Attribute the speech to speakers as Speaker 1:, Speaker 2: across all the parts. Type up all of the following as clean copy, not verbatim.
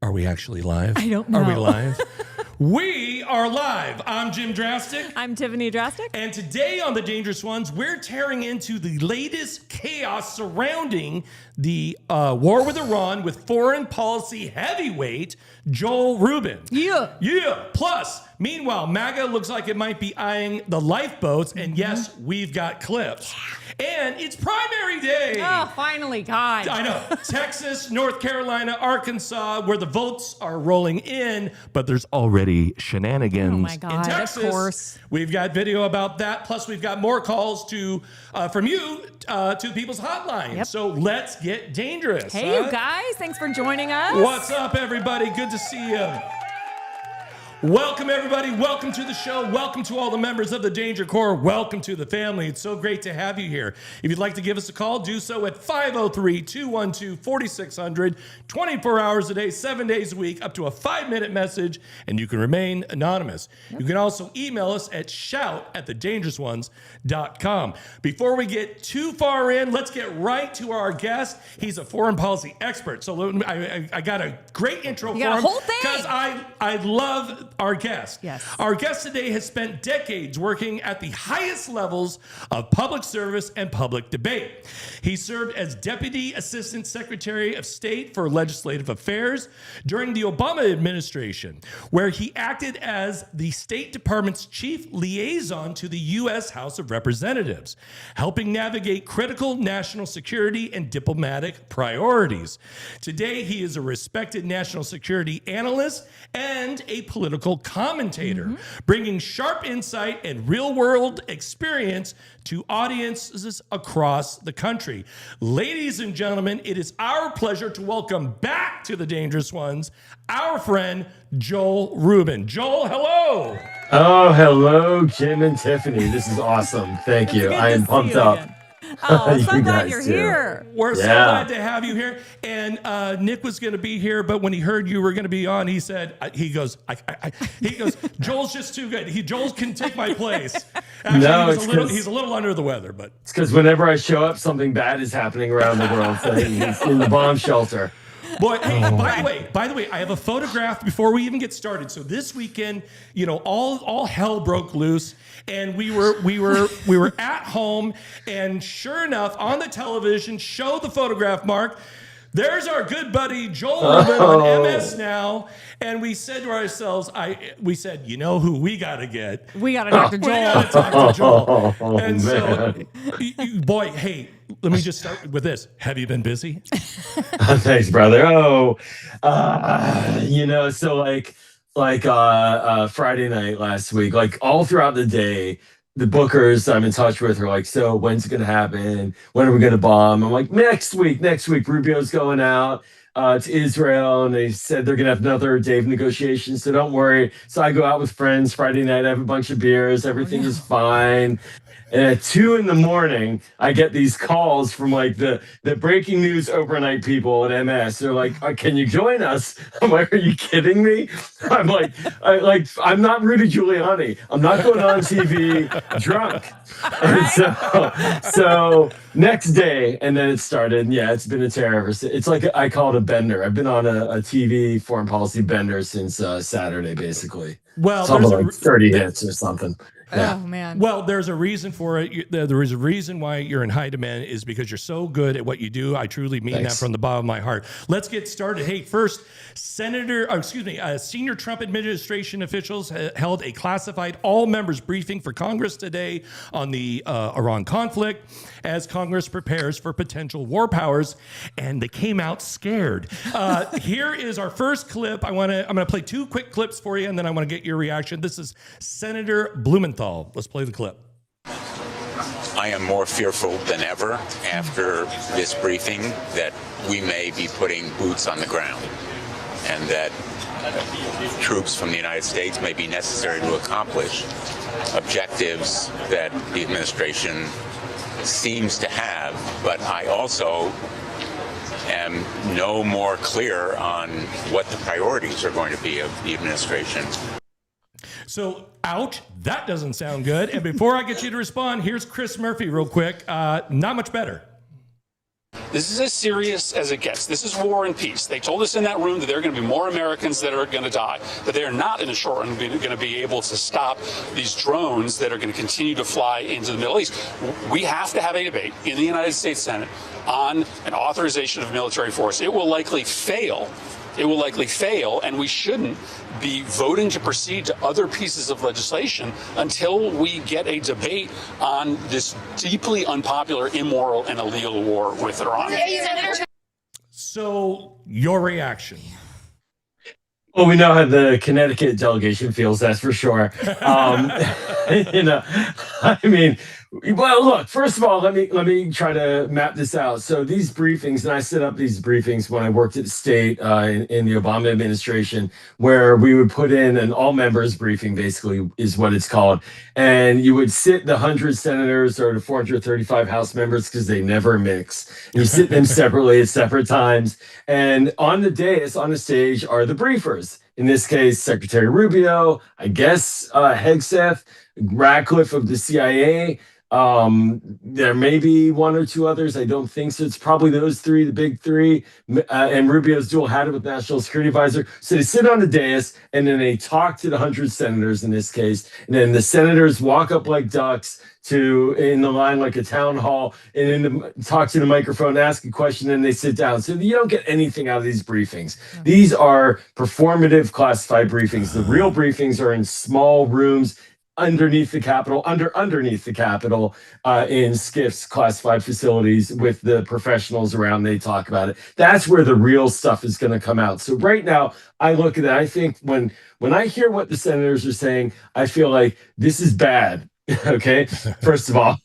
Speaker 1: Are we actually live?
Speaker 2: I don't know.
Speaker 1: Are we live? We are live. I'm Jim Drastic.
Speaker 2: I'm Tiffany Drastic.
Speaker 1: And today on The Dangerous Ones, we're tearing into the latest chaos surrounding the war with Iran with foreign policy heavyweight Joel Rubin.
Speaker 2: Yeah.
Speaker 1: Plus, meanwhile, MAGA looks like it might be eyeing the lifeboats. And yes, we've got clips. And it's primary day.
Speaker 2: Oh, finally, God.
Speaker 1: I know. Texas, North Carolina, Arkansas, where the votes are rolling in, but there's already shenanigans
Speaker 2: Oh my God,
Speaker 1: in Texas.
Speaker 2: of course.
Speaker 1: We've got video about that. Plus, we've got more calls from you to the People's Hotline.
Speaker 2: Yep.
Speaker 1: So let's get dangerous.
Speaker 2: Hey, you guys. Thanks for joining us.
Speaker 1: What's up, everybody? Good to see you. Welcome, everybody. Welcome to the show. Welcome to all the members of the Danger Corps. Welcome to the family. It's so great to have you here. If you'd like to give us a call, do so at 503-212-4600, 24 hours a day, 7 days a week, up to a 5-minute message, and you can remain anonymous. Yep. You can also email us at shout@thedangerousones.com. Before we get too far in, let's get right to our guest. He's a foreign policy expert. So I got a great intro for him.
Speaker 2: You got a whole thing.
Speaker 1: Because I love our guest.
Speaker 2: Yes.
Speaker 1: Our guest today has spent decades working at the highest levels of public service and public debate. He served as Deputy Assistant Secretary of State for Legislative Affairs during the Obama administration, where he acted as the State Department's chief liaison to the U.S. House of Representatives, helping navigate critical national security and diplomatic priorities. Today, he is a respected national security analyst and a political commentator, bringing sharp insight and real-world experience to audiences across the country. Ladies and gentlemen, it is our pleasure to welcome back to the Dangerous Ones our friend Joel Rubin. Joel, hello.
Speaker 3: Oh, hello, Jim and Tiffany. This is awesome. Thank you. I am pumped up.
Speaker 2: Again. Oh, so
Speaker 3: You
Speaker 2: glad
Speaker 3: guys
Speaker 2: you're
Speaker 3: too.
Speaker 2: here.
Speaker 1: We're so glad to have you here. And Nick was going to be here, but when he heard you were going to be on, he said, he goes, Joel's just too good. Joel can take my place. Actually,
Speaker 3: No,
Speaker 1: he's a little under the weather, but
Speaker 3: it's because whenever I show up, something bad is happening around the world. So he's in the bomb shelter.
Speaker 1: Boy, hey, by the way, I have a photograph before we even get started. So this weekend, all hell broke loose, and we were at home, and sure enough, on the television, show the photograph, Mark. There's our good buddy Joel Rubin on MS Now, and we said to ourselves, we said, you know who we got to get?
Speaker 2: We got to talk to
Speaker 1: We
Speaker 2: Joel.
Speaker 1: got to talk to Joel. And
Speaker 3: man.
Speaker 1: so, boy, hey, let me just start with this. Have you been busy?
Speaker 3: Thanks, brother. So Friday night last week, like all throughout the day, the bookers I'm in touch with are like, so when's it going to happen? When are we going to bomb? I'm like, next week. Rubio's going out to Israel, and they said they're going to have another day of negotiations, so don't worry. So I go out with friends Friday night, I have a bunch of beers, everything is fine. And at 2 a.m, I get these calls from like the breaking news overnight people at MS. They're like, "Can you join us?" I'm like, "Are you kidding me?" I'm like, I'm not Rudy Giuliani. I'm not going on TV drunk. And so next day, and then it started. Yeah, it's been a terror. It's like I call it a bender. I've been on a TV foreign policy bender since Saturday, basically.
Speaker 1: Well,
Speaker 3: something like 30 hits or something. Yeah.
Speaker 2: Oh, man.
Speaker 1: Well, there's a reason for it. There is a reason why you're in high demand is because you're so good at what you do. I truly mean that from the bottom of my heart. Let's get started. Hey, first, senior Trump administration officials held a classified all-members briefing for Congress today on the Iran conflict as Congress prepares for potential war powers, and they came out scared. Here is our first clip. I'm going to play 2 quick clips for you, and then I want to get your reaction. This is Senator Blumenthal. Let's play the clip.
Speaker 4: I am more fearful than ever after this briefing that we may be putting boots on the ground and that troops from the United States may be necessary to accomplish objectives that the administration seems to have. But I also am no more clear on what the priorities are going to be of the administration.
Speaker 1: So, ouch, that doesn't sound good. And before I get you to respond, here's Chris Murphy real quick. Not much better.
Speaker 5: This is as serious as it gets. This is war and peace. They told us in that room that there are going to be more Americans that are going to die, that they are not in the short run going to be able to stop these drones that are going to continue to fly into the Middle East. We have to have a debate in the United States Senate on an authorization of military force. It will likely fail. It will likely fail, and we shouldn't be voting to proceed to other pieces of legislation until we get a debate on this deeply unpopular, immoral, and illegal war with Iran.
Speaker 1: So, your reaction?
Speaker 3: Well, we know how the Connecticut delegation feels, that's for sure. You know, I mean, well, look, first of all, let me try to map this out. So these briefings, and I set up these briefings when I worked at the state in the Obama administration, where we would put in an all members briefing, basically is what it's called. And you would sit the 100 senators or the 435 House members, because they never mix. And you sit them separately at separate times. And on the dais, on the stage, are the briefers. In this case, Secretary Rubio, I guess Hegseth, Radcliffe of the CIA. There may be one or two others. I don't think so. It's probably those three, the big three, and Rubio's dual hatted with National Security Advisor. So they sit on the dais and then they talk to the 100 senators in this case. And then the senators walk up like ducks in the line like a town hall, and then talk to the microphone, ask a question, and they sit down. So you don't get anything out of these briefings. These are performative classified briefings. The real briefings are in small rooms underneath the Capitol, underneath the Capitol, in SCIF's classified facilities with the professionals around. They talk about it. That's where the real stuff is going to come out. So right now, I look at it. I think when I hear what the senators are saying, I feel like this is bad. Okay, first of all,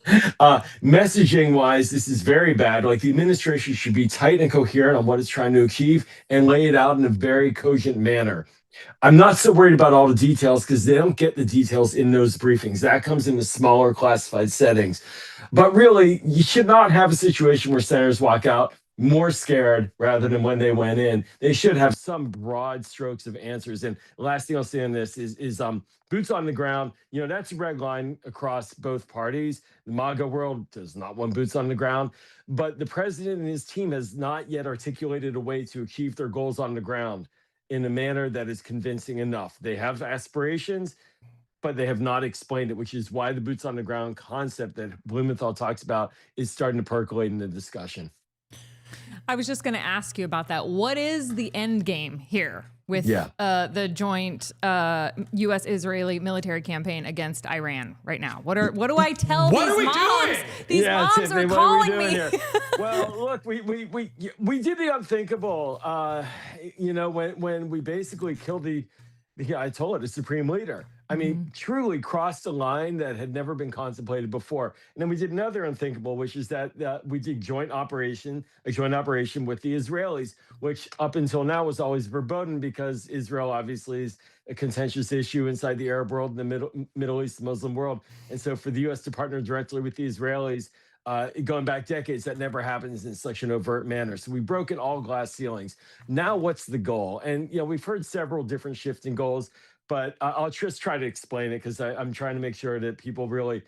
Speaker 3: messaging wise, this is very bad. Like, the administration should be tight and coherent on what it's trying to achieve and lay it out in a very cogent manner. I'm not so worried about all the details, because they don't get the details in those briefings. That comes in the smaller classified settings. But really, you should not have a situation where senators walk out more scared rather than when they went in. They should have some broad strokes of answers. And the last thing I'll say on this is boots on the ground. You know, that's a red line across both parties. The MAGA world does not want boots on the ground, but the president and his team has not yet articulated a way to achieve their goals on the ground in a manner that is convincing enough. They have aspirations, but they have not explained it, which is why the boots on the ground concept that Blumenthal talks about is starting to percolate in the discussion.
Speaker 2: I was just going to ask you about that. What is the end game here with the joint U.S.-Israeli military campaign against Iran right now? What do I tell
Speaker 1: What
Speaker 2: these
Speaker 1: are we
Speaker 2: moms?
Speaker 1: doing?
Speaker 2: These moms
Speaker 3: Tiffany,
Speaker 2: are
Speaker 3: what
Speaker 2: calling
Speaker 3: we doing
Speaker 2: me.
Speaker 3: here? Well, look, we did the unthinkable. You know, when we basically killed I told it, the supreme leader. I mean, truly crossed a line that had never been contemplated before. And then we did another unthinkable, which is that we did a joint operation with the Israelis, which up until now was always verboten, because Israel obviously is a contentious issue inside the Arab world and the Middle East, Muslim world. And so for the U.S. to partner directly with the Israelis, going back decades, that never happens in such an overt manner. So we've broken all glass ceilings. Now what's the goal? And, you know, we've heard several different shifting goals, but I'll just try to explain it, because I'm trying to make sure that people really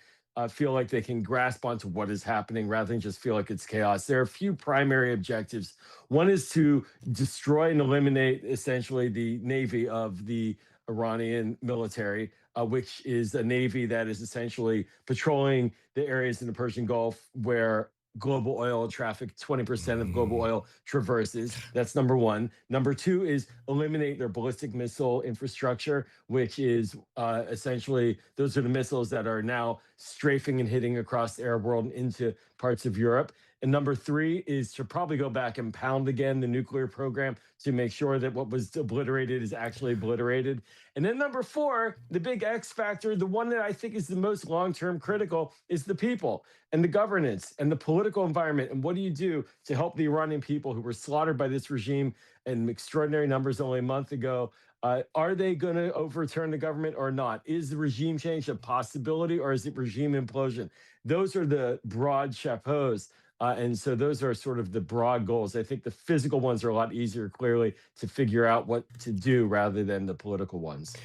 Speaker 3: feel like they can grasp onto what is happening rather than just feel like it's chaos. There are a few primary objectives. One is to destroy and eliminate essentially the navy of the Iranian military, which is a navy that is essentially patrolling the areas in the Persian Gulf where global oil traffic, 20% of global oil traverses. That's number one. Number two is eliminate their ballistic missile infrastructure, which is essentially, those are the missiles that are now strafing and hitting across the Arab world and into parts of Europe. And number three is to probably go back and pound again the nuclear program to make sure that what was obliterated is actually obliterated. And then number four, the big X factor, the one that I think is the most long-term critical, is the people and the governance and the political environment. And what do you do to help the Iranian people who were slaughtered by this regime in extraordinary numbers only a month ago? Are they going to overturn the government or not? Is the regime change a possibility, or is it regime implosion? Those are the broad chapeaus. And so those are sort of the broad goals. I think the physical ones are a lot easier, clearly, to figure out what to do rather than the political ones.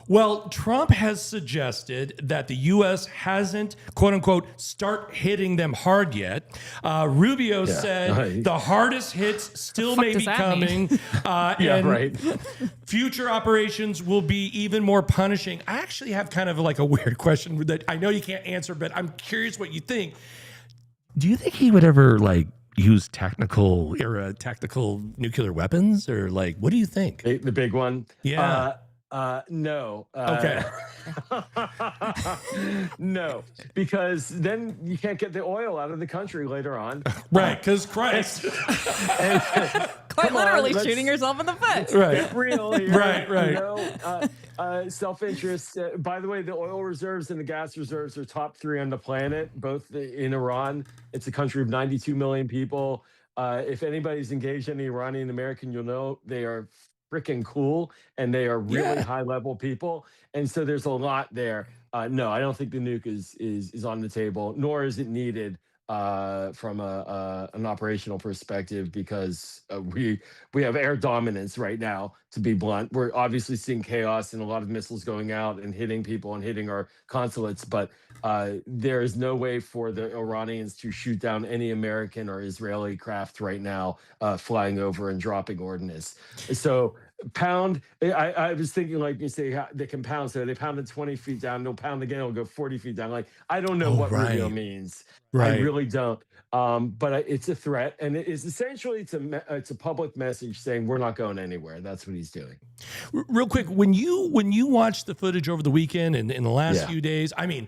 Speaker 1: Well, Trump has suggested that the U.S. hasn't, quote unquote, start hitting them hard yet. Rubio said the hardest hits still may be coming. And future operations will be even more punishing. I actually have kind of like a weird question that I know you can't answer, but I'm curious what you think. Do you think he would ever like use tactical nuclear weapons, or like, what do you think?
Speaker 3: The big one?
Speaker 1: Yeah.
Speaker 3: No.
Speaker 1: Okay.
Speaker 3: No, because then you can't get the oil out of the country later on.
Speaker 1: Right, because Christ.
Speaker 2: Quite literally shooting yourself in the foot.
Speaker 1: Right.
Speaker 3: Get real here.
Speaker 1: Right.
Speaker 3: You know, self-interest. By the way, the oil reserves and the gas reserves are top 3 on the planet, both in Iran. It's a country of 92 million people. If anybody's engaged in the Iranian American, you'll know they are freaking cool, and they are really high level people, and so there's a lot there. No, I don't think the nuke is on the table, nor is it needed from an operational perspective, because we have air dominance right now. To be blunt, we're obviously seeing chaos and a lot of missiles going out and hitting people and hitting our consulates, but there is no way for the Iranians to shoot down any American or Israeli craft right now flying over and dropping ordnance. So pound, I was thinking, like you say, they can pound, so they pounded 20 feet down, they'll pound again, it'll go 40 feet down. Like, I don't know what Rubio means. I really don't. But it's a threat, and it is essentially it's a public message saying we're not going anywhere. That's what he's doing.
Speaker 1: Real quick, when you watched the footage over the weekend and in the last few days, I mean,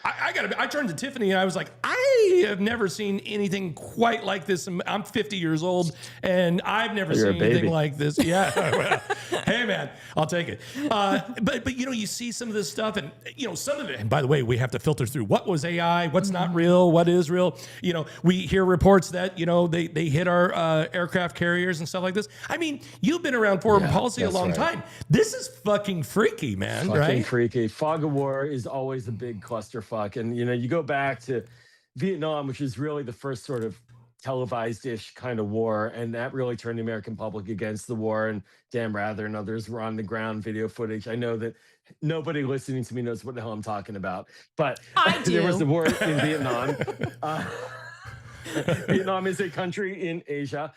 Speaker 1: I turned to Tiffany and I was like, I have never seen anything quite like this. I'm 50 years old and I've never seen anything like this. Yeah. Well, hey man, I'll take it. But you know, you see some of this stuff, and you know, some of it, and by the way, we have to filter through what was AI, what's not real, what is real. You know, we hear reports that, you know, they hit our aircraft carriers and stuff like this. I mean, you've been around foreign policy a long time. This is fucking freaky, man.
Speaker 3: Fucking freaky. Fog of war is always a big clusterfuck. And, you know, you go back to Vietnam, which is really the first sort of televised-ish kind of war, and that really turned the American public against the war. And Dan Rather and others were on the ground video footage. I know that nobody listening to me knows what the hell I'm talking about, but there was the war in Vietnam. Vietnam is a country in Asia.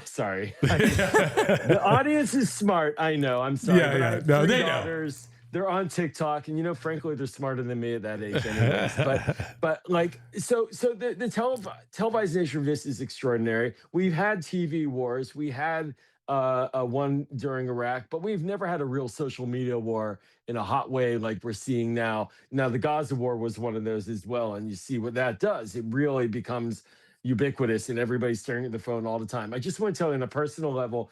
Speaker 3: Sorry. The audience is smart. I know. I'm sorry. No, they know. They're on TikTok, and you know, frankly, they're smarter than me at that age, anyways. but like, so the televised nature of this is extraordinary. We've had TV wars, we had one during Iraq, but we've never had a real social media war in a hot way like we're seeing now. Now, the Gaza war was one of those as well, and you see what that does. It really becomes ubiquitous, and everybody's staring at the phone all the time. I just want to tell you on a personal level.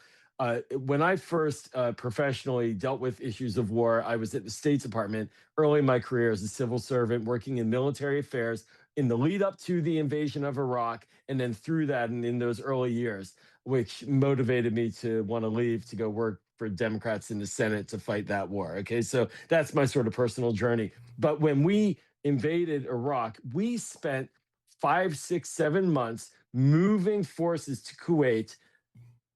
Speaker 3: When I first professionally dealt with issues of war, I was at the State Department early in my career as a civil servant, working in military affairs in the lead up to the invasion of Iraq, and then through that and in those early years, which motivated me to want to leave to go work for Democrats in the Senate to fight that war. Okay, so that's my sort of personal journey. But when we invaded Iraq, we spent 5, 6, 7 months moving forces to Kuwait,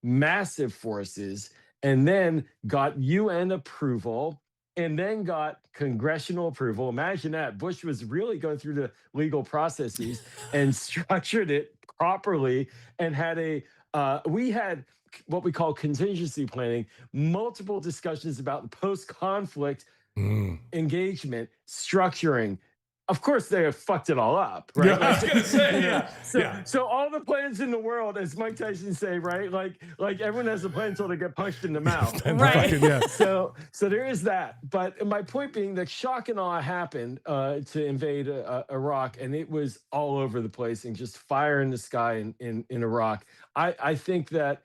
Speaker 3: massive forces, and then got UN approval, and then got congressional approval. Imagine that. Bush was really going through the legal processes and structured it properly, and had we had what we call contingency planning, multiple discussions about the post-conflict engagement, structuring. Of course, they have fucked it all up, right?
Speaker 1: Yeah, I was gonna say,
Speaker 3: So all the plans in the world, as Mike Tyson say, right? Like everyone has a plan until they get punched in the mouth,
Speaker 2: right?
Speaker 3: So there is that. But my point being that shock and awe happened to invade Iraq, and it was all over the place and just fire in the sky in Iraq. I think that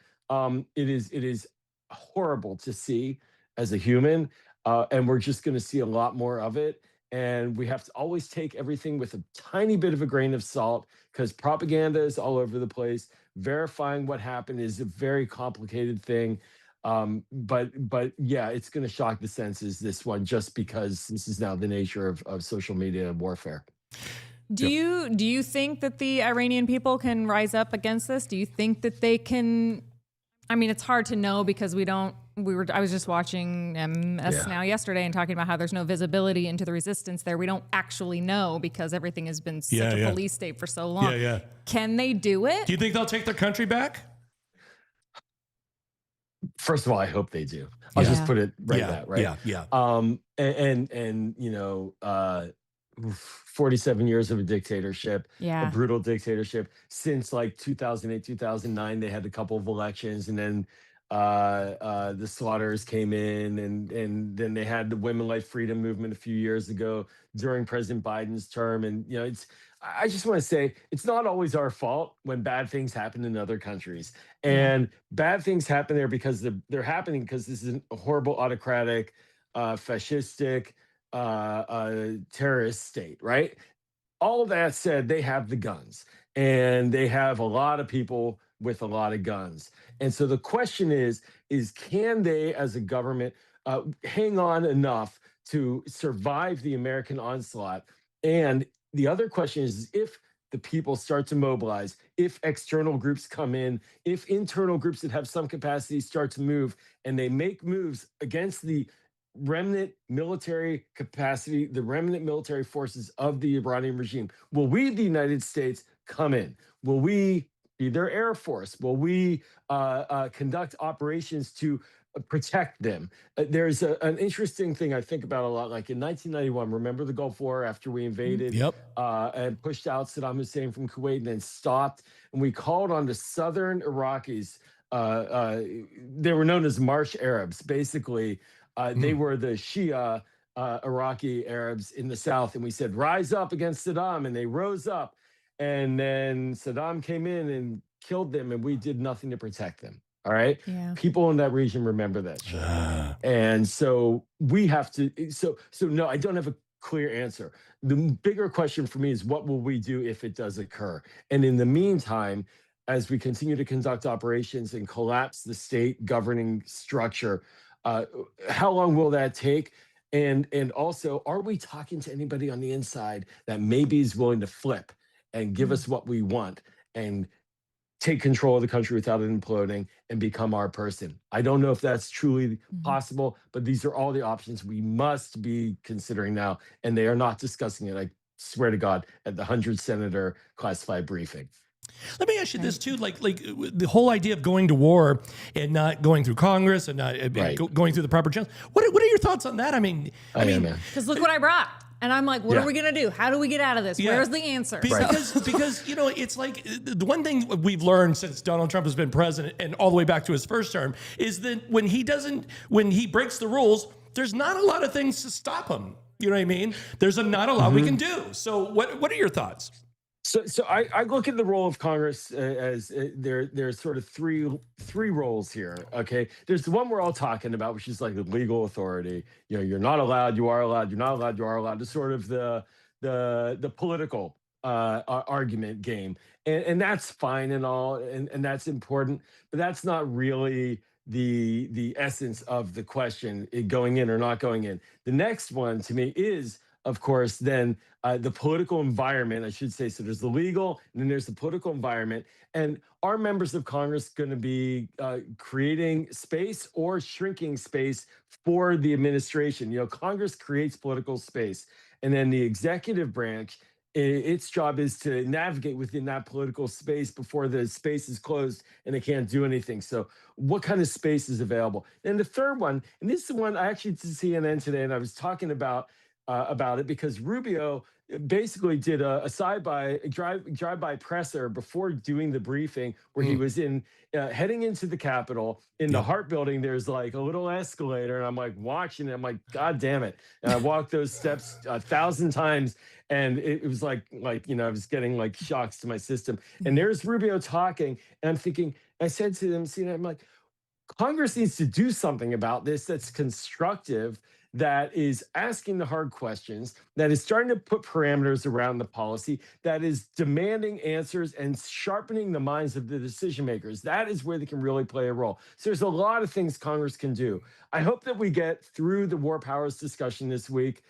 Speaker 3: it is horrible to see as a human, and we're just going to see a lot more of it. And we have to always take everything with a tiny bit of a grain of salt, because propaganda is all over the place. Verifying what happened is a very complicated thing. But yeah, it's going to shock the senses, this one, just because this is now the nature of social media warfare.
Speaker 2: Do you think that the Iranian people can rise up against this? Do you think that they can I mean, it's hard to know because I was just watching MS Now yesterday and talking about how there's no visibility into the resistance there. We don't actually know because everything has been such a police state for so long. Can they do it?
Speaker 1: Do you think they'll take their country back?
Speaker 3: First of all, I hope they do. I'll just put it that, right?
Speaker 1: Yeah.
Speaker 3: And 47 years of a dictatorship, a brutal dictatorship. Since like 2008, 2009, they had a couple of elections, and then the slaughters came in, and then they had the Women Life Freedom movement a few years ago during President Biden's term. And I just want to say it's not always our fault when bad things happen in other countries, and bad things happen there because they're happening because this is a horrible autocratic, fascistic, terrorist state, right? All of that said, they have the guns, and they have a lot of people with a lot of guns. And so the question is can they, as a government, hang on enough to survive the American onslaught? And the other question is, if the people start to mobilize, if external groups come in, if internal groups that have some capacity start to move, and they make moves against the remnant military capacity, the remnant military forces of the Iranian regime, will we, the United States, come in? Will we be their air force? Will we conduct operations to protect them? There's an interesting thing I think about a lot. Like in 1991, remember the Gulf War after we invaded and pushed out Saddam Hussein from Kuwait and then stopped, and we called on the southern Iraqis. They were known as Marsh Arabs. Basically, they were the Shia Iraqi Arabs in the south, and we said, rise up against Saddam, and they rose up. And then Saddam came in and killed them, and we did nothing to protect them. All right. Yeah. People in that region remember that shit. And so we have to. So no, I don't have a clear answer. The bigger question for me is, what will we do if it does occur? And in the meantime, as we continue to conduct operations and collapse the state governing structure, how long will that take? And also, are we talking to anybody on the inside that maybe is willing to flip and give us what we want and take control of the country without it imploding and become our person? I don't know if that's truly possible, but these are all the options we must be considering now, and they are not discussing it, I swear to God, at the 100 Senator classified briefing.
Speaker 1: Let me ask you this too, like the whole idea of going to war and not going through Congress and not going through the proper channels. What are your thoughts on that? I mean,
Speaker 2: because look what I brought. And I'm like, what are we going to do? How do we get out of this? Where's the answer?
Speaker 1: Because it's like the one thing we've learned since Donald Trump has been president and all the way back to his first term is that when he breaks the rules, there's not a lot of things to stop him. You know what I mean? There's not a lot we can do. So what are your thoughts?
Speaker 3: So I look at the role of Congress as there's sort of three roles here. Okay, there's the one we're all talking about, which is like the legal authority. You're not allowed, you are allowed. You're not allowed, you are allowed. To sort of the political argument game, and that's fine and all, and that's important, but that's not really the essence of the question, going in or not going in. The next one to me is, of course, then the political environment, I should say. So there's the legal, and then there's the political environment. And are members of Congress going to be creating space or shrinking space for the administration? Congress creates political space, and then the executive branch, its job is to navigate within that political space before the space is closed and they can't do anything. So what kind of space is available? And the third one, and this is the one I actually did CNN today, and I was talking about it because Rubio basically did a drive-by presser before doing the briefing where he was heading into the Capitol. In the Hart Building, there's like a little escalator, and I'm like watching it. I'm like, God damn it. And I walked those steps 1,000 times, and it was like I was getting like shocks to my system. And there's Rubio talking, and I'm thinking, I said to them, I'm like, Congress needs to do something about this that's constructive, that is asking the hard questions, that is starting to put parameters around the policy, that is demanding answers and sharpening the minds of the decision makers. That is where they can really play a role. So there's a lot of things Congress can do. I hope that we get through the war powers discussion this week.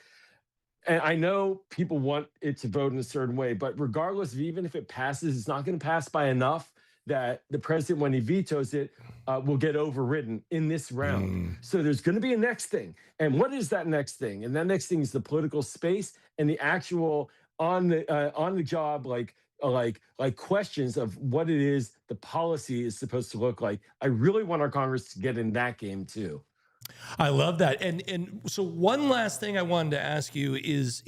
Speaker 3: And I know people want it to vote in a certain way, but regardless of even if it passes, it's not going to pass by enough that the president, when he vetoes it, will get overridden in this round. So there's going to be a next thing. And what is that next thing? And that next thing is the political space and the actual on the job, like questions of what it is the policy is supposed to look like. I really want our Congress to get in that game too.
Speaker 1: I love that. And so one last thing I wanted to ask you is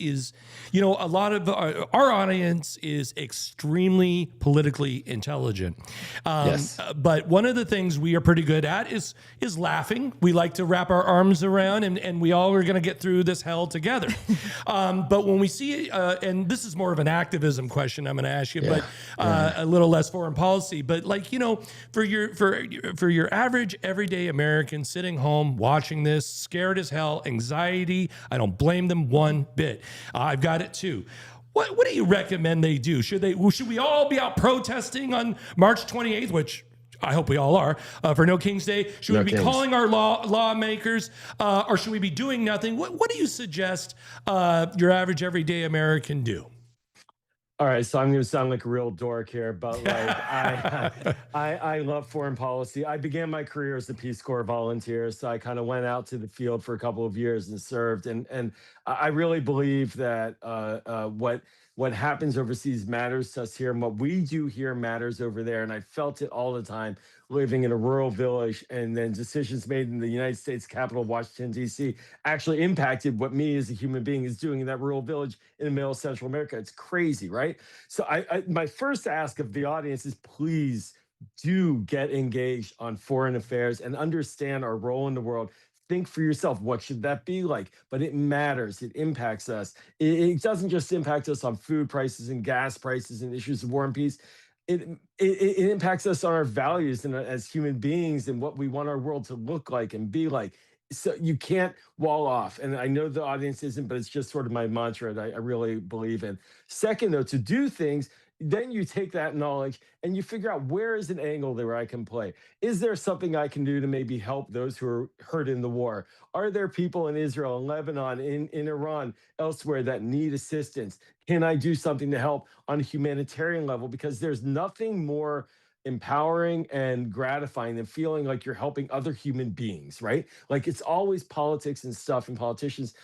Speaker 1: a lot of our audience is extremely politically intelligent.
Speaker 3: Yes.
Speaker 1: But one of the things we are pretty good at is laughing. We like to wrap our arms around and we all are going to get through this hell together. But when we see, and this is more of an activism question I'm going to ask you, but a little less foreign policy, but for your average everyday American sitting home, watching this, scared as hell, anxiety. I don't blame them one bit. I've got it too. What do you recommend they do? Should we all be out protesting on March 28th, which I hope we all are, for No King's Day? Should we be calling our lawmakers, or should we be doing nothing? What do you suggest your average everyday American do?
Speaker 3: All right, so I'm going to sound like a real dork here, but I love foreign policy. I began my career as a Peace Corps volunteer, so I kind of went out to the field for a couple of years and served. And I really believe that what happens overseas matters to us here, and what we do here matters over there. And I felt it all the time living in a rural village, and then decisions made in the United States capital, Washington, D.C., actually impacted what me as a human being is doing in that rural village in the middle of Central America. It's crazy, right? So my first ask of the audience is, please do get engaged on foreign affairs and understand our role in the world. Think for yourself, what should that be like? But it matters. It impacts us. It doesn't just impact us on food prices and gas prices and issues of war and peace. It impacts us on our values and as human beings and what we want our world to look like and be like. So you can't wall off. And I know the audience isn't, but it's just sort of my mantra that I really believe in. Second, though, to do things, then you take that knowledge and you figure out, where is an angle there where I can play? Is there something I can do to maybe help those who are hurt in the war? Are there people in Israel, in Lebanon, in Iran, elsewhere that need assistance? Can I do something to help on a humanitarian level? Because there's nothing more empowering and gratifying than feeling like you're helping other human beings, right? Like, it's always politics and stuff and politicians,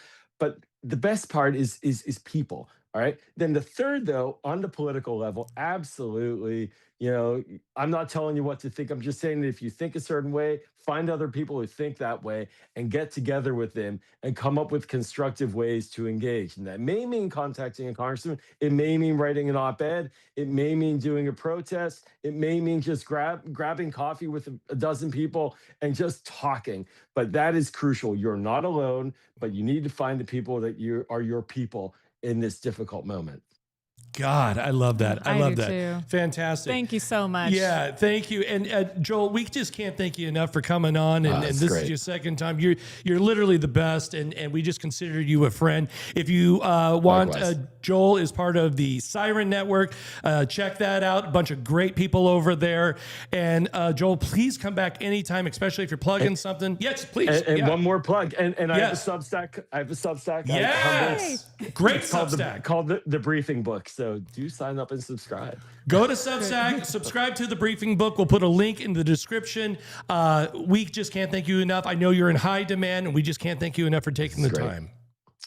Speaker 3: but the best part is people. All right. Then the third, though, on the political level, absolutely, I'm not telling you what to think. I'm just saying that if you think a certain way, find other people who think that way and get together with them and come up with constructive ways to engage. And that may mean contacting a congressman. It may mean writing an op-ed. It may mean doing a protest. It may mean just grabbing coffee with a dozen people and just talking. But that is crucial. You're not alone, but you need to find the people that are your people in this difficult moment.
Speaker 1: God, I love that. I love that.
Speaker 2: Too.
Speaker 1: Fantastic.
Speaker 2: Thank you so much.
Speaker 1: Yeah, thank you. And Joel, we just can't thank you enough for coming on. And this is your second time. You're literally the best, and we just consider you a friend. If you want, Joel is part of the Siren Network. Check that out. A bunch of great people over there. And Joel, please come back anytime, especially if you're plugging something. Yes, please.
Speaker 3: And one more plug. And I have a Substack.
Speaker 1: Yes. Great Substack.
Speaker 3: Called the Briefing Book. So do sign up and subscribe.
Speaker 1: Go to Substack, subscribe to the Briefing Book. We'll put a link in the description. We just can't thank you enough. I know you're in high demand, and we just can't thank you enough for taking the time.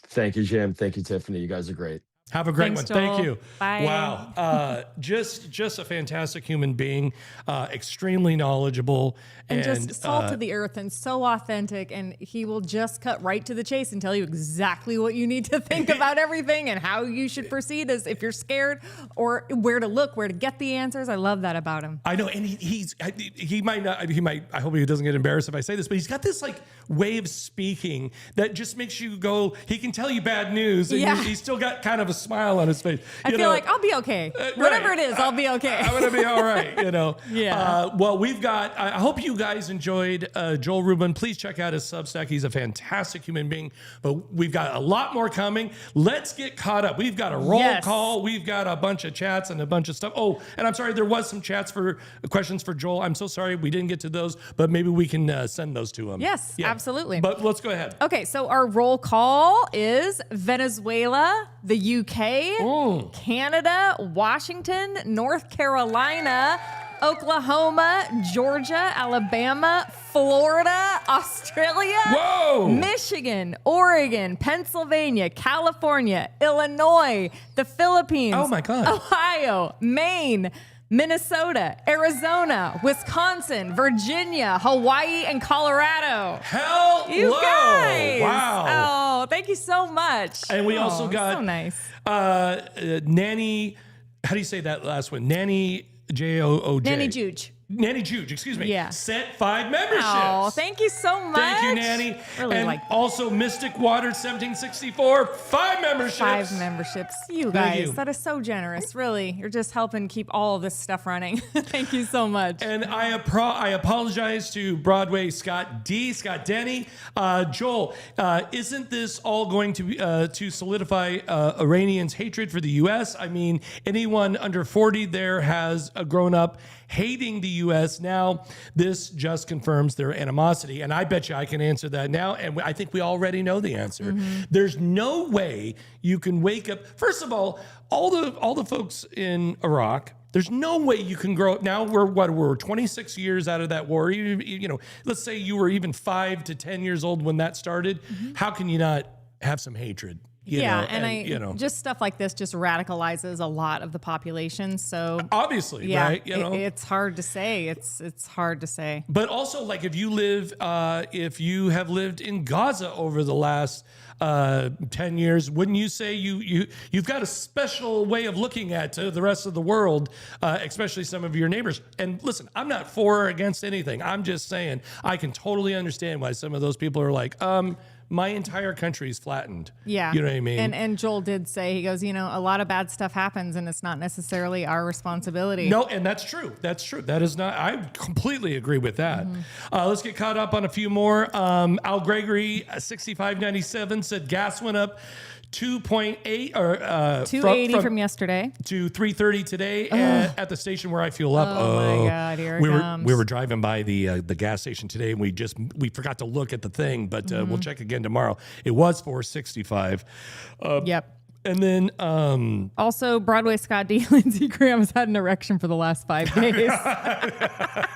Speaker 3: Thank you, Jim. Thank you, Tiffany. You guys are great.
Speaker 1: Have a great
Speaker 2: Thanks,
Speaker 1: one.
Speaker 2: Joel.
Speaker 1: Thank you.
Speaker 2: Bye.
Speaker 1: Wow. Just a fantastic human being, extremely knowledgeable.
Speaker 2: And just salt of the earth and so authentic. And he will just cut right to the chase and tell you exactly what you need to think about everything and how you should proceed as if you're scared, or where to look, where to get the answers. I love that about him.
Speaker 1: I know. And he might, I hope he doesn't get embarrassed if I say this, but he's got this like way of speaking that just makes you go, he can tell you bad news. And he's still got kind of a smile on his face.
Speaker 2: I feel like I'll be okay. Whatever it is, I'll be okay.
Speaker 1: I'm going to be all right,
Speaker 2: Yeah.
Speaker 1: Well, I hope you guys enjoyed Joel Rubin. Please check out his Substack. He's a fantastic human being, but we've got a lot more coming. Let's get caught up. We've got a roll call. We've got a bunch of chats and a bunch of stuff. Oh, and I'm sorry, there was some chats for questions for Joel. I'm so sorry we didn't get to those, but maybe we can send those to him.
Speaker 2: Yes, absolutely.
Speaker 1: But let's go ahead.
Speaker 2: Okay, so our roll call is Venezuela, the UK, Canada, Washington, North Carolina, Oklahoma, Georgia, Alabama, Florida, Australia,
Speaker 1: Whoa!
Speaker 2: Michigan, Oregon, Pennsylvania, California, Illinois, the Philippines.
Speaker 1: Oh my God.
Speaker 2: Ohio, Maine, Minnesota, Arizona, Wisconsin, Virginia, Hawaii, and Colorado.
Speaker 1: Hello!
Speaker 2: You guys!
Speaker 1: Wow!
Speaker 2: Oh, thank you so much.
Speaker 1: And we also got
Speaker 2: so nice.
Speaker 1: Nanny. How do you say that last one? Nanny Jooj.
Speaker 2: Nanny Juge.
Speaker 1: Nanny Juge, excuse me.
Speaker 2: Yeah.
Speaker 1: Sent 5 memberships.
Speaker 2: Oh, thank you so much.
Speaker 1: Thank you, Nanny.
Speaker 2: Really
Speaker 1: and
Speaker 2: like
Speaker 1: also Mystic Water 1764, 5 memberships.
Speaker 2: 5 memberships. You
Speaker 1: Thank
Speaker 2: guys,
Speaker 1: you.
Speaker 2: that is so generous. Really, you're just helping keep all of this stuff running. Thank you so much.
Speaker 1: And I apologize to Broadway Scott Denny. Joel, isn't this all going to solidify Iranians' hatred for the U.S.? I mean, anyone under 40 there has grown up hating the U.S. Now, this just confirms their animosity. And I bet you I can answer that now. And I think we already know the answer.
Speaker 2: Mm-hmm.
Speaker 1: There's no way you can wake up. First of all the folks in Iraq, there's no way you can grow up. Now we're 26 years out of that war. You know, let's say you were even 5 to 10 years old when that started.
Speaker 2: Mm-hmm.
Speaker 1: How can you not have some hatred? You know,
Speaker 2: just stuff like this just radicalizes a lot of the population. So
Speaker 1: obviously,
Speaker 2: yeah,
Speaker 1: right? You know,
Speaker 2: it's hard to say. It's hard to say.
Speaker 1: But also, like, if you have lived in Gaza over the last 10 years, wouldn't you say you've got a special way of looking at the rest of the world, especially some of your neighbors? And listen, I'm not for or against anything. I'm just saying I can totally understand why some of those people are like, my entire country is flattened.
Speaker 2: Yeah.
Speaker 1: You know what I mean?
Speaker 2: And Joel did say, he goes, a lot of bad stuff happens and it's not necessarily our responsibility.
Speaker 1: No, and that's true. That's true. That is not, I completely agree with that. Let's get caught up on a few more. Al Gregory, 6597, said gas went up 2.8 or
Speaker 2: 280 from yesterday
Speaker 1: to 330 today at the station where I fuel up.
Speaker 2: Oh my God, here it comes.
Speaker 1: We were driving by the gas station today and we forgot to look at the thing, but we'll check again tomorrow. It was 465.
Speaker 2: Yep.
Speaker 1: And then
Speaker 2: also Broadway Scott D. Lindsey Graham has had an erection for the last 5 days.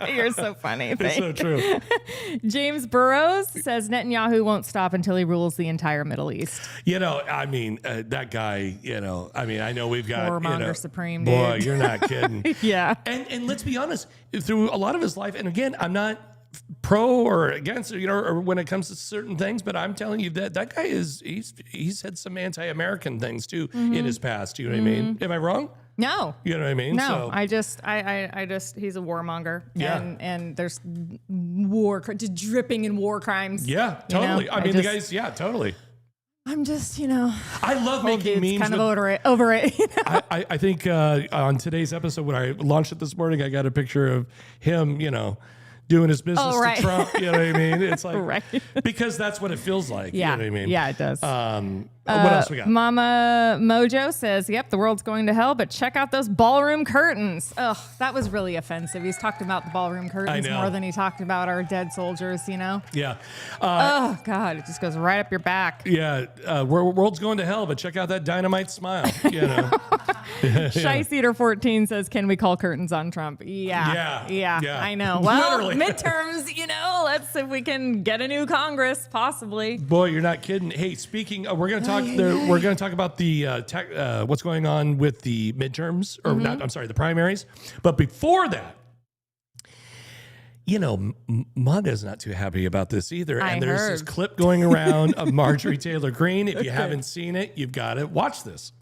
Speaker 2: You're so funny.
Speaker 1: It's so true.
Speaker 2: James Burrows says Netanyahu won't stop until he rules the entire Middle East.
Speaker 1: I mean, that guy, I know we've got
Speaker 2: Warmonger supreme,
Speaker 1: boy,
Speaker 2: dude.
Speaker 1: you're not kidding.
Speaker 2: Yeah.
Speaker 1: And let's be honest, through a lot of his life, and again, I'm not pro or against, or when it comes to certain things, but I'm telling you that guy he's had some anti-American things too in his past. You know what I mean? Am I wrong?
Speaker 2: No.
Speaker 1: You know what I mean?
Speaker 2: No,
Speaker 1: So,
Speaker 2: I just he's a warmonger.
Speaker 1: Yeah.
Speaker 2: And there's just dripping in war crimes.
Speaker 1: yeah, totally.
Speaker 2: You know,
Speaker 1: I mean, the guys, yeah, totally.
Speaker 2: I'm just,
Speaker 1: I love making memes.
Speaker 2: kind of over it.
Speaker 1: I think on today's episode, when I launched it this morning, I got a picture of him, doing his business to Trump. You know what I mean? It's like,
Speaker 2: Right.
Speaker 1: because that's what it feels like.
Speaker 2: Yeah.
Speaker 1: You know what I mean?
Speaker 2: Yeah, it does.
Speaker 1: What else we got?
Speaker 2: Mama Mojo says, yep, the world's going to hell, but check out those ballroom curtains. Ugh, that was really offensive. He's talked about the ballroom curtains
Speaker 1: know.
Speaker 2: more than he talked about our dead soldiers,
Speaker 1: Yeah.
Speaker 2: Oh, God, it just goes right up your back.
Speaker 1: Yeah. World's going to hell, but check out that dynamite smile.
Speaker 2: Shy Cedar 14 says, can we call curtains on Trump? Yeah, I know. Well,
Speaker 1: Literally.
Speaker 2: midterms, let's see if we can get a new Congress, possibly.
Speaker 1: Boy, you're not kidding. Hey, speaking, we're going to talk. We're going to talk about the what's going on with the midterms, or not. I'm sorry, the primaries. But before that, MAGA is not too happy about this either. And there's this clip going around of Marjorie Taylor Greene. If you haven't seen it, you've got to watch this.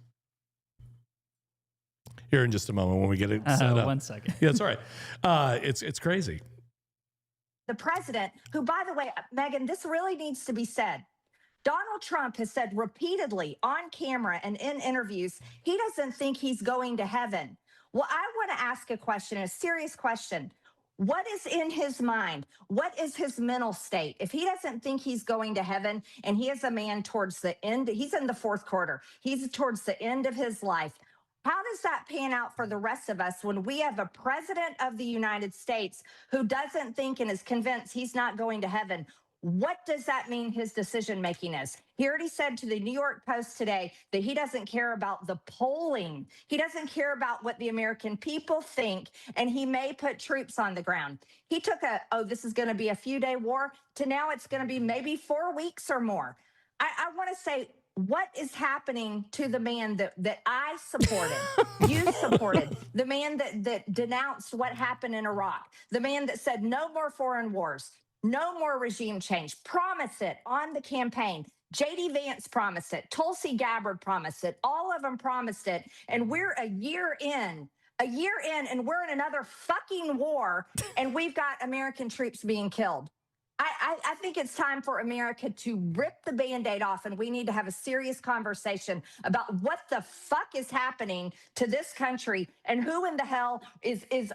Speaker 1: Here in just a moment when we get it set up.
Speaker 6: 1 second.
Speaker 1: Yeah, it's all right. It's crazy.
Speaker 7: The president, who, by the way, Megan, this really needs to be said. Donald Trump has said repeatedly on camera and in interviews, he doesn't think he's going to heaven. Well, I want to ask a question, a serious question. What is in his mind? What is his mental state? If he doesn't think he's going to heaven and he is a man towards the end, he's in the 4th quarter, he's towards the end of his life. How does that pan out for the rest of us when we have a president of the United States who doesn't think and is convinced he's not going to heaven? What does that mean his decision making is? He already said to the New York Post today that he doesn't care about the polling. He doesn't care about what the American people think, and he may put troops on the ground. He took this is going to be a few-day war, to now it's going to be maybe 4 weeks or more. I want to say, what is happening to the man that I supported, you supported, the man that denounced what happened in Iraq, the man that said no more foreign wars, no more regime change, promised it on the campaign. J.D. Vance promised it. Tulsi Gabbard promised it. All of them promised it. And we're a year in, and we're in another fucking war, and we've got American troops being killed. I think it's time for America to rip the Band-Aid off, and we need to have a serious conversation about what the fuck is happening to this country, and who in the hell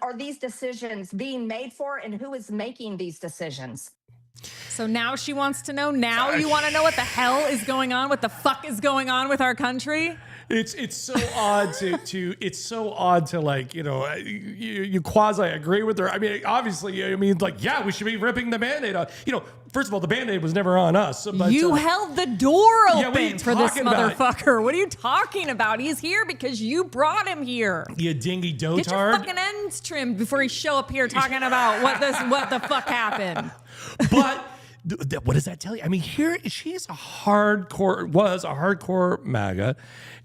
Speaker 7: are these decisions being made for, and who is making these decisions.
Speaker 2: So now she wants to know. Now you want to know what the hell is going on? What the fuck is going on with our country?
Speaker 1: It's so odd to like, you quasi agree with her. I mean, obviously, yeah, we should be ripping the Band-Aid off. First of all, the Band-Aid was never on us. But,
Speaker 2: you held the door open for this motherfucker.
Speaker 1: About?
Speaker 2: What are you talking about? He's here because you brought him here.
Speaker 1: You dingy dotard.
Speaker 2: Get your fucking ends trimmed before you show up here talking about what the fuck happened.
Speaker 1: But what does that tell you? I mean, here was a hardcore MAGA,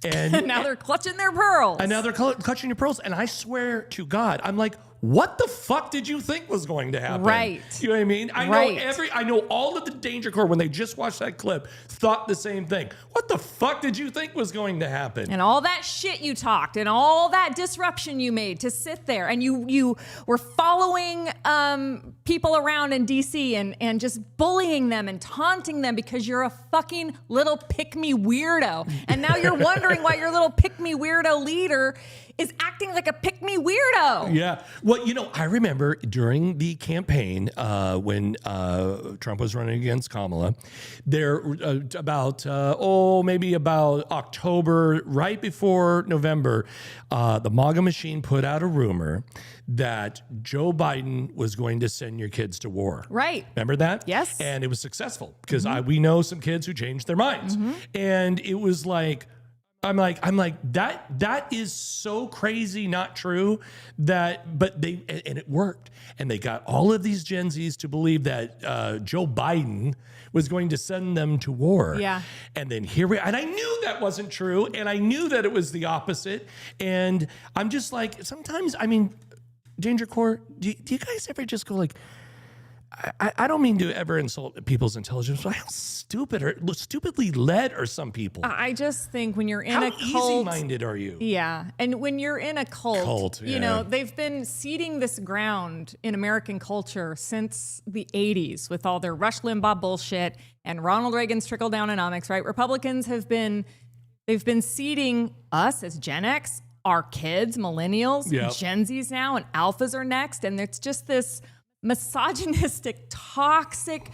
Speaker 1: and
Speaker 2: now they're clutching their pearls.
Speaker 1: And now they're clutching your pearls. And I swear to God, I'm like, what the fuck did you think was going to happen?
Speaker 2: Right.
Speaker 1: You know what I mean? I know all of the Danger Corps, when they just watched that clip, thought the same thing. What the fuck did you think was going to happen?
Speaker 2: And all that shit you talked and all that disruption you made to sit there, and you were following people around in DC and just bullying them and taunting them because you're a fucking little pick-me weirdo. And now you're wondering why your little pick-me weirdo leader is acting like a pick-me weirdo.
Speaker 1: Yeah. Well, I remember during the campaign when Trump was running against Kamala, there maybe about October, right before November, the MAGA machine put out a rumor that Joe Biden was going to send your kids to war.
Speaker 2: Right.
Speaker 1: Remember that?
Speaker 2: Yes.
Speaker 1: And it was successful because we know some kids who changed their minds. And it was like, I'm like that is so crazy, not true. But it worked, and they got all of these Gen Zs to believe that Joe Biden was going to send them to war.
Speaker 2: Yeah,
Speaker 1: and then and I knew that wasn't true, and I knew that it was the opposite. And I'm just like, sometimes, I mean, Danger Corps, do you guys ever just go like? I don't mean to ever insult people's intelligence, but how stupidly led are some people?
Speaker 2: I just think when you're in a cult...
Speaker 1: How easy-minded are you?
Speaker 2: Yeah, and when you're in a cult, they've been seeding this ground in American culture since the 80s with all their Rush Limbaugh bullshit and Ronald Reagan's trickle-downonomics, right? Republicans they've been seeding us as Gen X, our kids, millennials, Gen Zs now, and alphas are next, and it's just this misogynistic, toxic,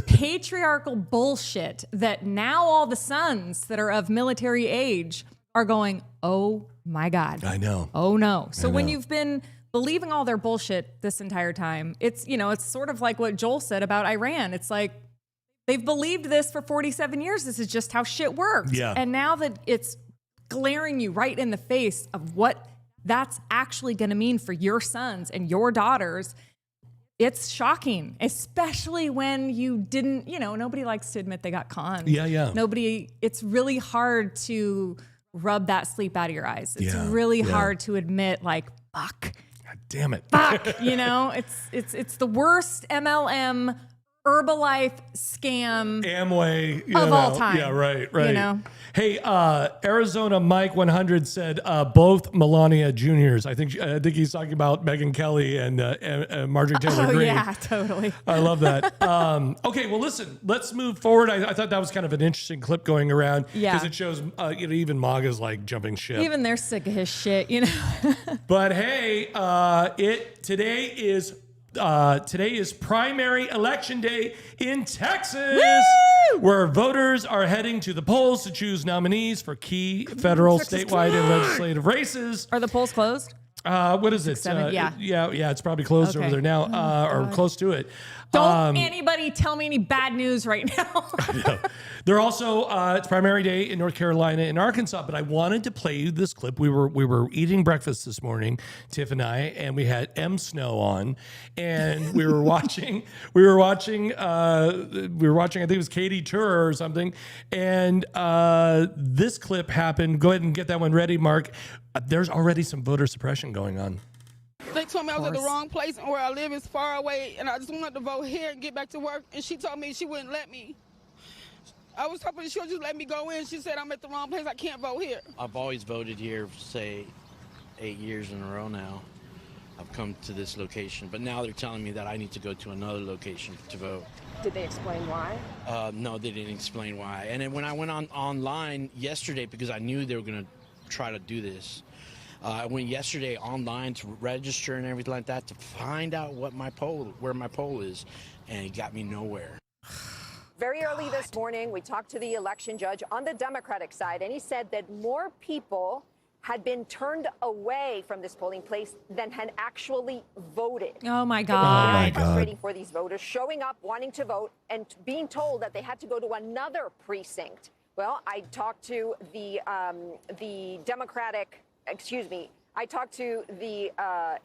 Speaker 2: patriarchal bullshit that now all the sons that are of military age are going, oh my God.
Speaker 1: I know.
Speaker 2: Oh no. So when you've been believing all their bullshit this entire time, it's sort of like what Joel said about Iran. It's like they've believed this for 47 years. This is just how shit works.
Speaker 1: Yeah.
Speaker 2: And now that it's glaring you right in the face of what that's actually going to mean for your sons and your daughters, it's shocking, especially when you didn't, nobody likes to admit they got conned.
Speaker 1: Yeah.
Speaker 2: It's really hard to rub that sleep out of your eyes. It's really hard to admit, like, fuck.
Speaker 1: God damn it.
Speaker 2: Fuck. It's the worst MLM Herbalife scam
Speaker 1: Amway
Speaker 2: of all time.
Speaker 1: Yeah, right. Hey, Arizona Mike 100 said both Melania Juniors. I think he's talking about Megyn Kelly and Marjorie Taylor Greene.
Speaker 2: Oh yeah, totally.
Speaker 1: I love that. Okay, well listen, let's move forward. I thought that was kind of an interesting clip going around because it shows even MAGA's like jumping ship.
Speaker 2: Even they're sick of his shit,
Speaker 1: But hey, today is primary election day in Texas.
Speaker 2: Woo!
Speaker 1: Where voters are heading to the polls to choose nominees for key federal, statewide, and legislative races.
Speaker 2: Are the polls closed?
Speaker 1: What is it?
Speaker 2: 7? Yeah.
Speaker 1: yeah. It's probably closed over
Speaker 2: Okay.
Speaker 1: there now, or close to it.
Speaker 2: Don't anybody tell me any bad news right now.
Speaker 1: They're also it's primary day in North Carolina and Arkansas. But I wanted to play you this clip. We were eating breakfast this morning, Tiff and I, and we had M Snow on, and we were watching. I think it was Katie Tur or something, and this clip happened. Go ahead and get that one ready, Mark. There's already some voter suppression going on.
Speaker 6: They told me I was at the wrong place and where I live is far away, and I just wanted to vote here and get back to work, and she told me she wouldn't let me. I was hoping she'll just let me go in. She said I'm at the wrong place. I can't vote here.
Speaker 8: I've always voted here, say, 8 years in a row now. I've come to this location, but now they're telling me that I need to go to another location to vote.
Speaker 9: Did they explain why?
Speaker 8: No, they didn't explain why. And then when I went online yesterday, because I knew they were going to try to do this, I went yesterday online to register and everything like that to find out where my poll is, and it got me nowhere.
Speaker 9: Very early this morning, we talked to the election judge on the Democratic side, and he said that more people had been turned away from this polling place than had actually voted.
Speaker 2: Oh my
Speaker 9: It was
Speaker 2: God.
Speaker 9: very frustrating for these voters showing up, wanting to vote, and being told that they had to go to another precinct. Well, I talked to the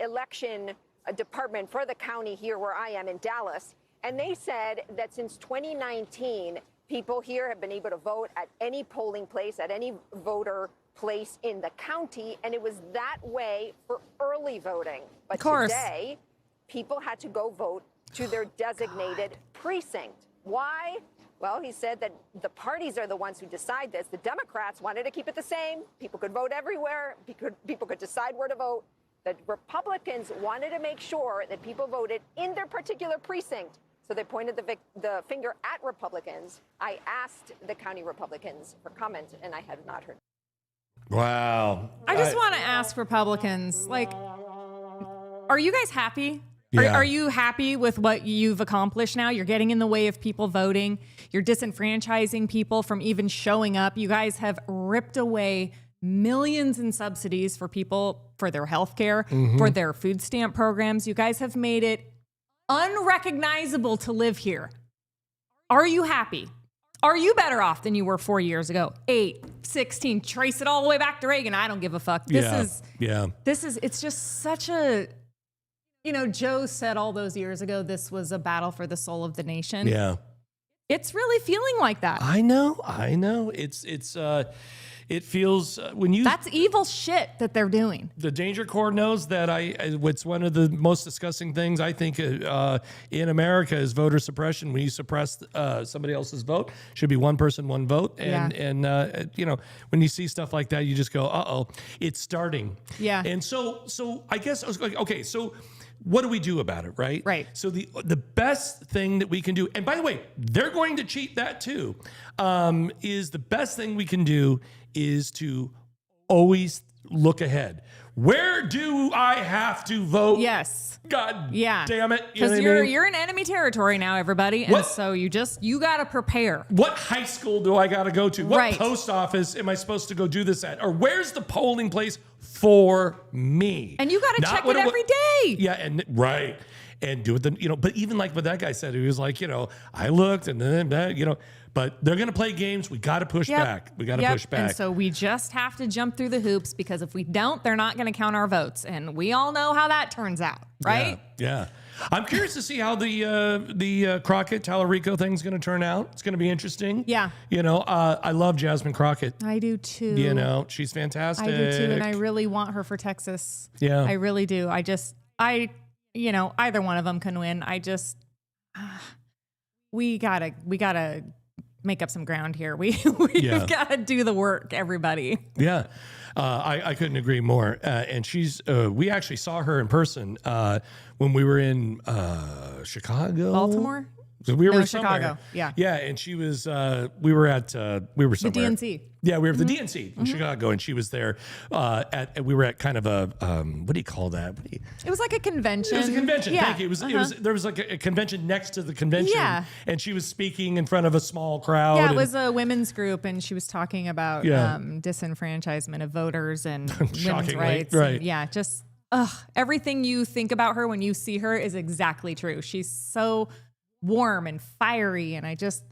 Speaker 9: election department for the county here where I am in Dallas, and they said that since 2019, people here have been able to vote at any polling place, at any voter place in the county, and it was that way for early voting. But today, people had to go vote to their designated precinct. Why? Well, he said that the parties are the ones who decide this. The Democrats wanted to keep it the same. People could vote everywhere. People could decide where to vote. The Republicans wanted to make sure that people voted in their particular precinct. So they pointed the finger at Republicans. I asked the county Republicans for comment, and I have not heard.
Speaker 1: Wow.
Speaker 2: I just want to ask Republicans, like, are you guys happy?
Speaker 1: Yeah.
Speaker 2: Are you happy with what you've accomplished now? You're getting in the way of people voting. You're disenfranchising people from even showing up. You guys have ripped away millions in subsidies for people, for their health care, for their food stamp programs. You guys have made it unrecognizable to live here. Are you happy? Are you better off than you were 4 years ago? 8, 16, trace it all the way back to Reagan. I don't give a fuck. It's just such a, Joe said all those years ago, this was a battle for the soul of the nation.
Speaker 1: Yeah.
Speaker 2: It's really feeling like that.
Speaker 1: I know. It feels when you.
Speaker 2: That's evil shit that they're doing.
Speaker 1: The Danger Corps knows that what's one of the most disgusting things I think in America is voter suppression. When you suppress somebody else's vote, should be one person, one vote. And when you see stuff like that, you just go, uh-oh, it's starting.
Speaker 2: Yeah.
Speaker 1: And so I guess I was like, okay, so what do we do about it, right?
Speaker 2: Right.
Speaker 1: So the best thing that we can do, and by the way, they're going to cheat that too, is the best thing we can do is to always look ahead. Where do I have to vote?
Speaker 2: Yes.
Speaker 1: God
Speaker 2: yeah.
Speaker 1: damn it.
Speaker 2: Because you're in enemy territory now, everybody. And so you got to prepare.
Speaker 1: What high school do I got to go to? What
Speaker 2: Right.
Speaker 1: post office am I supposed to go do this at? Or where's the polling place for me?
Speaker 2: And you got to check it every day.
Speaker 1: Yeah, and right. And do it, but even like what that guy said, he was like, I looked and then that, but they're going to play games. We got to push back. We got to push back.
Speaker 2: And so we just have to jump through the hoops, because if we don't, they're not going to count our votes. And we all know how that turns out, right?
Speaker 1: Yeah. I'm curious to see how the Crockett Tallarico thing's going to turn out. It's going to be interesting.
Speaker 2: Yeah.
Speaker 1: I love Jasmine Crockett.
Speaker 2: I do too.
Speaker 1: She's fantastic.
Speaker 2: I do too. And I really want her for Texas.
Speaker 1: Yeah.
Speaker 2: I really do. Either one of them can win. We gotta make up some ground here. We've got to do the work, everybody.
Speaker 1: Yeah. I couldn't agree more. And we actually saw her in person when we were in Chicago.
Speaker 2: Baltimore?
Speaker 1: We were
Speaker 2: Chicago.
Speaker 1: somewhere.
Speaker 2: Yeah.
Speaker 1: Yeah. And she was, we were somewhere.
Speaker 2: The DNC.
Speaker 1: Yeah, we were at the DNC in Chicago, and she was there. We were at kind of a what do you call that?
Speaker 2: It was like a convention.
Speaker 1: It was a convention.
Speaker 2: Yeah.
Speaker 1: Thank you. There was like a convention next to the convention.
Speaker 2: Yeah.
Speaker 1: And she was speaking in front of a small crowd.
Speaker 2: Yeah, it was a women's group, and she was talking about disenfranchisement of voters and women's rights.
Speaker 1: Right.
Speaker 2: And just everything you think about her when you see her is exactly true. She's so warm and fiery, and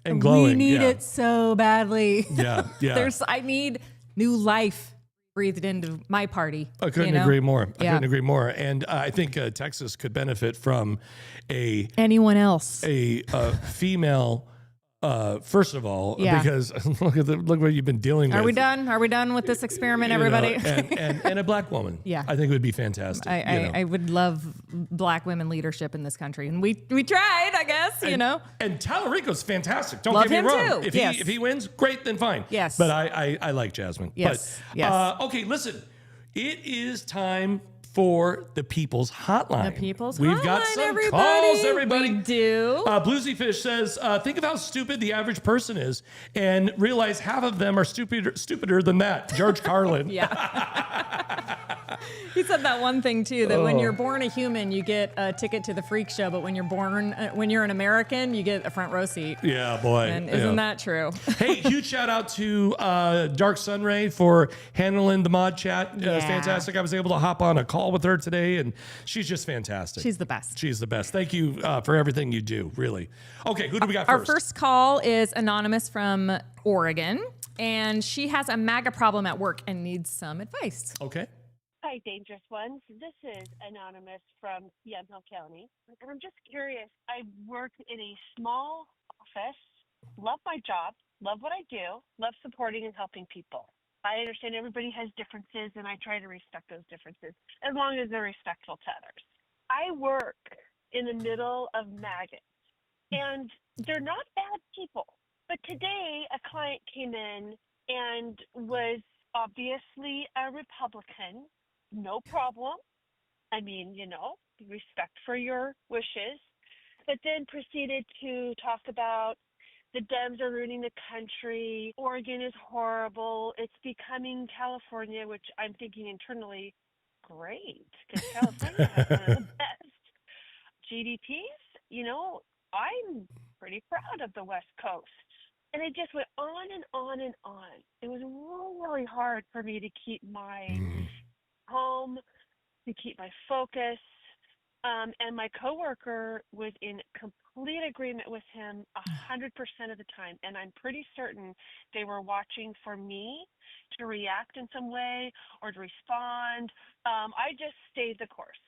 Speaker 1: and glowing.
Speaker 2: We need it so badly.
Speaker 1: Yeah, yeah.
Speaker 2: I need new life breathed into my party.
Speaker 1: I couldn't agree more. I couldn't agree more. And I think Texas could benefit from
Speaker 2: anyone else,
Speaker 1: a female. First of all, because look what you've been dealing with.
Speaker 2: Are we done? Are we done with this experiment, everybody?
Speaker 1: And a black woman.
Speaker 2: Yeah.
Speaker 1: I think it would be fantastic.
Speaker 2: I would love black women leadership in this country. And we tried, I guess,
Speaker 1: And Tallarico's fantastic. Don't
Speaker 2: Love
Speaker 1: get me
Speaker 2: him
Speaker 1: wrong.
Speaker 2: too.
Speaker 1: If he wins, great, then fine.
Speaker 2: Yes.
Speaker 1: But I like Jasmine.
Speaker 2: Yes.
Speaker 1: But,
Speaker 2: Yes.
Speaker 1: Okay, listen. It is time for the People's Hotline.
Speaker 2: We've
Speaker 1: got some calls, everybody.
Speaker 2: We do.
Speaker 1: Bluesy Fish says, think of how stupid the average person is and realize half of them are stupider than that. George Carlin.
Speaker 2: He said that one thing too, that when you're born a human, you get a ticket to the freak show, but when you're an American, you get a front row seat.
Speaker 1: Yeah, boy.
Speaker 2: And isn't that true?
Speaker 1: Hey, huge shout out to Dark Sunray for handling the mod chat. Fantastic. I was able to hop on a call with her today, and she's just fantastic.
Speaker 2: She's the best.
Speaker 1: She's the best. Thank you for everything you do, really. Okay, who do we got
Speaker 2: Our
Speaker 1: first?
Speaker 2: first call is anonymous from Oregon, and she has a MAGA problem at work and needs some advice.
Speaker 1: Okay.
Speaker 10: Hi, Dangerous Ones. This is Anonymous from Yamhill County. And I'm just curious. I work in a small office, love my job, love what I do, love supporting and helping people. I understand everybody has differences, and I try to respect those differences as long as they're respectful to others. I work in the middle of maggots, and they're not bad people. But today, a client came in and was obviously a Republican. No problem. I mean, respect for your wishes. But then proceeded to talk about the Dems are ruining the country. Oregon is horrible. It's becoming California, which I'm thinking internally, great, because California has one of the best GDPs. I'm pretty proud of the West Coast. And it just went on and on and on. It was really hard for me to keep my home, to keep my focus. And my coworker was in complete agreement with him 100% of the time. And I'm pretty certain they were watching for me to react in some way or to respond. I just stayed the course.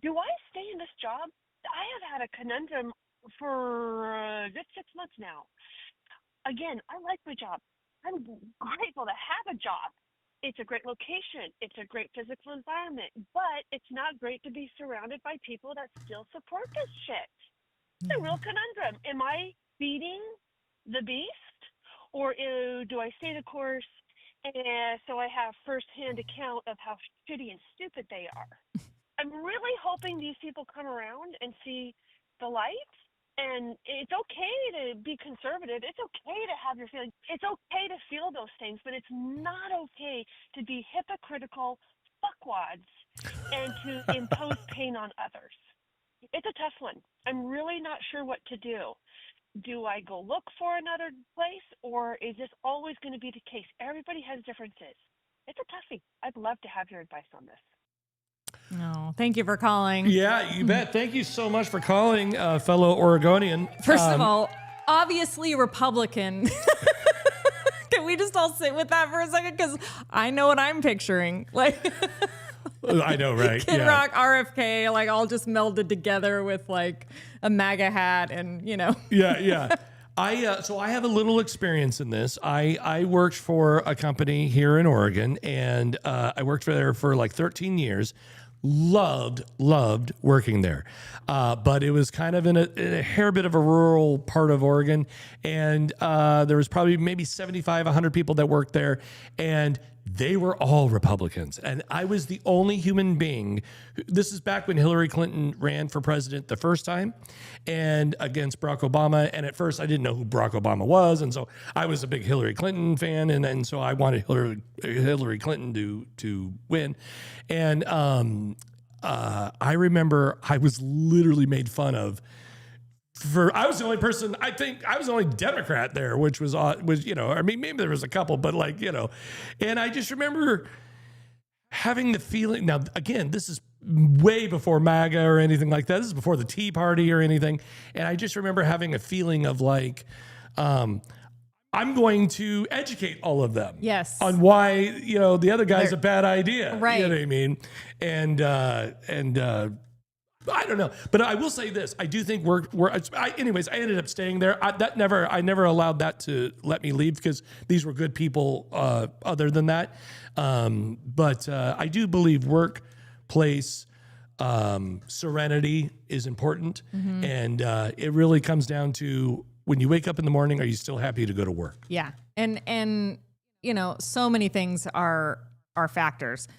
Speaker 10: Do I stay in this job? I have had a conundrum for a good 6 months now. Again, I like my job. I'm grateful to have a job. It's a great location. It's a great physical environment. But it's not great to be surrounded by people that still support this shit. It's a real conundrum. Am I beating the beast? Or do I stay the course so I have firsthand account of how shitty and stupid they are? I'm really hoping these people come around and see the light. And it's okay to be conservative. It's okay to have your feelings. It's okay to feel those things, but it's not okay to be hypocritical fuckwads and to impose pain on others. It's a tough one. I'm really not sure what to do. Do I go look for another place, or is this always going to be the case? Everybody has differences. It's a toughie. I'd love to have your advice on this.
Speaker 2: No, thank you for calling.
Speaker 1: Yeah, you bet. Thank you so much for calling, fellow Oregonian.
Speaker 2: First of all, obviously Republican. Can we just all sit with that for a second? Because I know what I'm picturing.
Speaker 1: I know, right?
Speaker 2: Kid Rock, RFK, all just melded together with a MAGA hat and,
Speaker 1: Yeah. So I have a little experience in this. I worked for a company here in Oregon, and I worked there for 13 years. Loved working there. But it was kind of in a hair bit of a rural part of Oregon. And there was probably maybe 75, 100 people that worked there. And they were all Republicans. And I was the only human being. This is back when Hillary Clinton ran for president the first time and against Barack Obama. And at first I didn't know who Barack Obama was. And so I was a big Hillary Clinton fan. And so I wanted Hillary Clinton to win. And I remember I was literally made fun of. I was the only person, I think I was the only Democrat there, which was, maybe there was a couple, but and I just remember having the feeling, now again, this is way before MAGA or anything like that. This is before the Tea Party or anything. And I just remember having a feeling of like, I'm going to educate all of them.
Speaker 2: Yes.
Speaker 1: On why, the other guy's a bad idea.
Speaker 2: Right.
Speaker 1: You know what I mean? And I don't know, but I will say this. I do think anyways, I ended up staying there. I never allowed that to let me leave because these were good people other than that. But I do believe workplace serenity is important.
Speaker 2: Mm-hmm.
Speaker 1: And it really comes down to when you wake up in the morning, are you still happy to go to work?
Speaker 2: Yeah. And so many things are factors.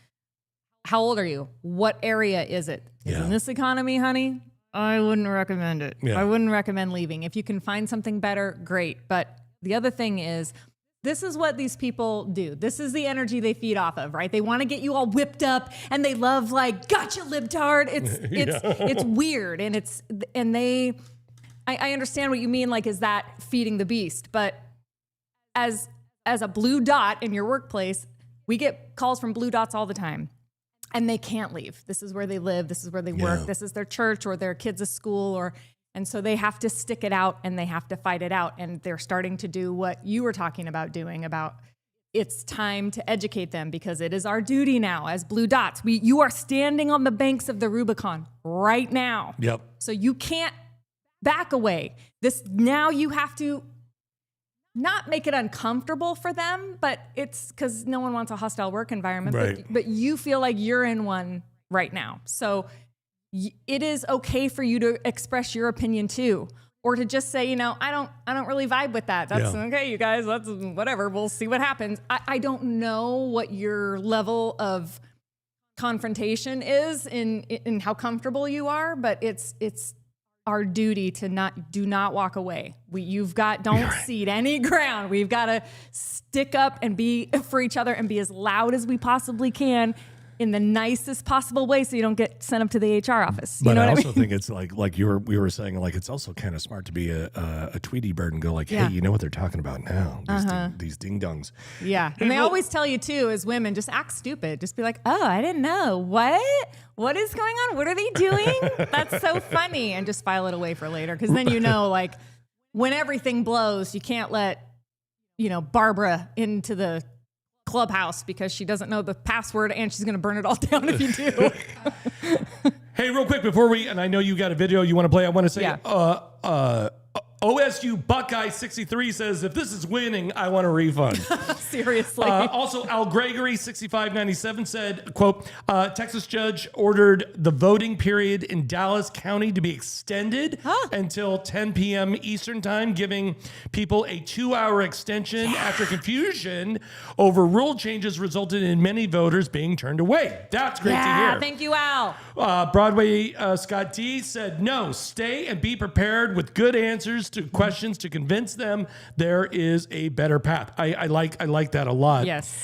Speaker 2: How old are you? What area is it? Is in this economy, honey? I wouldn't recommend it.
Speaker 1: Yeah.
Speaker 2: I wouldn't recommend leaving. If you can find something better, great. But the other thing is, this is what these people do. This is the energy they feed off of, right? They want to get you all whipped up, and they love like, gotcha, libtard. It's weird, and I understand what you mean. Like, is that feeding the beast? But as a blue dot in your workplace, we get calls from blue dots all the time. And they can't leave. This is where they live. This is where they work. This is their church or their kids' school. And so they have to stick it out and they have to fight it out. And they're starting to do what you were talking about doing, about it's time to educate them because it is our duty now as blue dots. You are standing on the banks of the Rubicon right now.
Speaker 1: Yep.
Speaker 2: So you can't back away. Now you have to not make it uncomfortable for them, but it's because no one wants a hostile work environment,
Speaker 1: right.
Speaker 2: but you feel like you're in one right now. So it is okay for you to express your opinion too, or to just say, I don't really vibe with that. That's okay, you guys, that's whatever. We'll see what happens. I don't know what your level of confrontation is in how comfortable you are, but it's our duty to do not walk away. Don't cede any ground. We've got to stick up and be for each other and be as loud as we possibly can in the nicest possible way so you don't get sent up to the HR office.
Speaker 1: But I also think it's like we were saying, like, it's also kind of smart to be a Tweety bird and go like, hey, you know what they're talking about now? These ding-dongs.
Speaker 2: Yeah. And they always tell you too, as women, just act stupid. Just be like, oh, I didn't know. What is going on? What are they doing? That's so funny. And just file it away for later. Because then like when everything blows, you can't let, Barbara into the clubhouse because she doesn't know the password and she's going to burn it all down if you do.
Speaker 1: Hey, real quick before and I know you got a video you want to play. I want to say, OSU Buckeye 63 says, if this is winning, I want a refund.
Speaker 2: Seriously.
Speaker 1: Also, Al Gregory 6597 said, quote, Texas judge ordered the voting period in Dallas County to be extended until 10 p.m. Eastern time, giving people a 2-hour extension after confusion over rule changes resulted in many voters being turned away. That's great to hear.
Speaker 2: Thank you, Al.
Speaker 1: Broadway Scott D said, no, stay and be prepared with good answers to questions to convince them there is a better path. I like that a lot.
Speaker 2: Yes.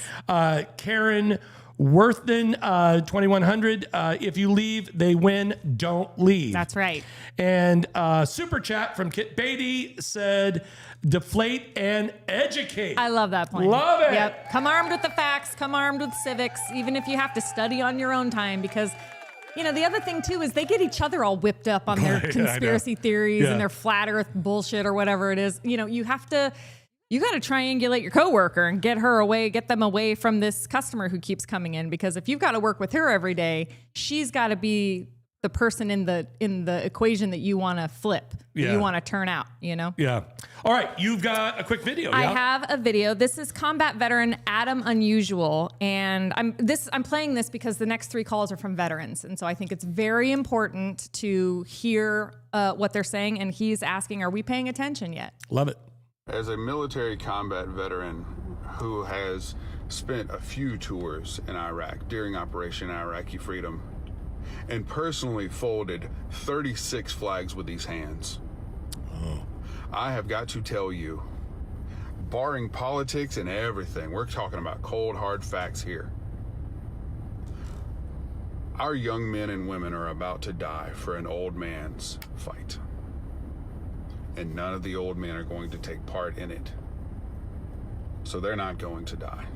Speaker 1: Karen Worthen, 2100. If you leave, they win. Don't leave.
Speaker 2: That's right.
Speaker 1: And super chat from Kit Beatty said, deflate and educate.
Speaker 2: I love that point.
Speaker 1: Love it.
Speaker 2: Yep. Come armed with the facts. Come armed with civics, even if you have to study on your own time, because the other thing too is they get each other all whipped up on their conspiracy theories and their flat earth bullshit or whatever it is. You got to triangulate your coworker and get them away from this customer who keeps coming in, because if you've got to work with her every day, she's got to be the person in the equation that you want to flip, that you want to turn out,
Speaker 1: Yeah. All right. You've got a quick video.
Speaker 2: I have a video. This is combat veteran Adam Unusual. And I'm playing this because the next 3 calls are from veterans. And so I think it's very important to hear what they're saying. And he's asking, are we paying attention yet?
Speaker 1: Love it.
Speaker 11: As a military combat veteran who has spent a few tours in Iraq during Operation Iraqi Freedom, and personally folded 36 flags with these hands, I have got to tell you, barring politics and everything, we're talking about cold, hard facts here. Our young men and women are about to die for an old man's fight. And none of the old men are going to take part in it. So they're not going to die.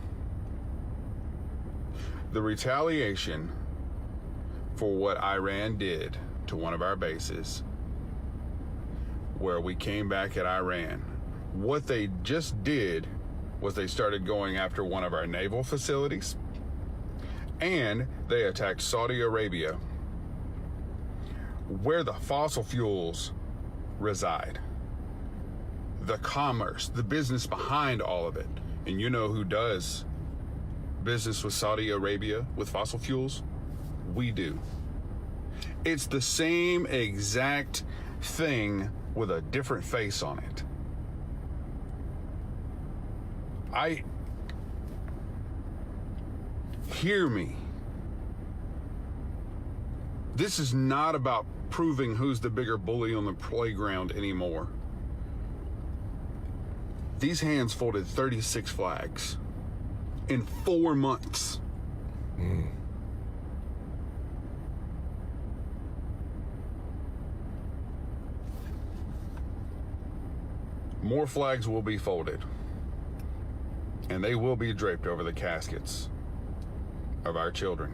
Speaker 11: The retaliation for what Iran did to one of our bases, where we came back at Iran, what they just did was they started going after one of our naval facilities, and they attacked Saudi Arabia, where the fossil fuels reside, the commerce, the business behind all of it. And you know who does business with Saudi Arabia with fossil fuels? We do. It's the same exact thing with a different face on it. Hear me. This is not about proving who's the bigger bully on the playground anymore. These hands folded 36 flags in 4 months. More flags will be folded, and they will be draped over the caskets of our children.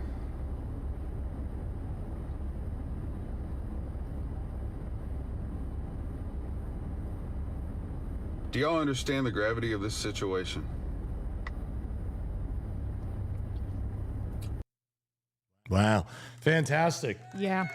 Speaker 11: Do y'all understand the gravity of this situation?
Speaker 1: Wow. Fantastic.
Speaker 2: Yeah.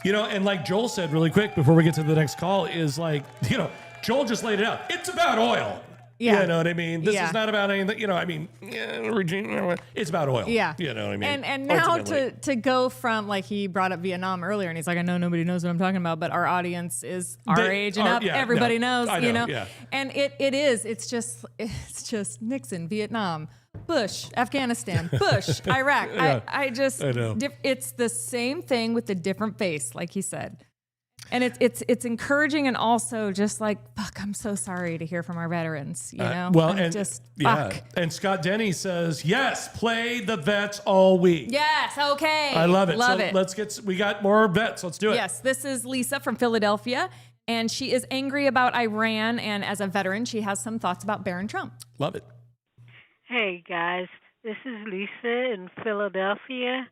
Speaker 1: You know, and like Joel said really quick before we get to the next call is like, you know, Joel just laid it out. It's about oil.
Speaker 2: Yeah.
Speaker 1: You know what I mean? This
Speaker 2: Yeah.
Speaker 1: is not about anything, you know, I mean, it's about oil.
Speaker 2: Yeah.
Speaker 1: You know what I mean?
Speaker 2: And now
Speaker 1: Ultimately.
Speaker 2: to go from, like, he brought up Vietnam earlier, and he's like, I know nobody knows what I'm talking about, but our audience is our age and up.
Speaker 1: Yeah,
Speaker 2: Everybody
Speaker 1: no,
Speaker 2: knows,
Speaker 1: I
Speaker 2: you know?
Speaker 1: Yeah.
Speaker 2: And it's just Nixon, Vietnam, Bush, Afghanistan, Bush, Iraq.
Speaker 1: Yeah.
Speaker 2: I know. It's the same thing with a different face, like he said. And it's encouraging, and also just like, fuck, I'm so sorry to hear from our veterans, you know? Fuck.
Speaker 1: And Scott Denny says, yes, play the vets all week.
Speaker 2: Yes, okay.
Speaker 1: I love it.
Speaker 2: Love
Speaker 1: so
Speaker 2: it.
Speaker 1: We got more vets. Let's do it.
Speaker 2: Yes, this is Lisa from Philadelphia, and she is angry about Iran, and as a veteran, she has some thoughts about Barron Trump.
Speaker 1: Love it.
Speaker 12: Hey, guys. This is Lisa in Philadelphia.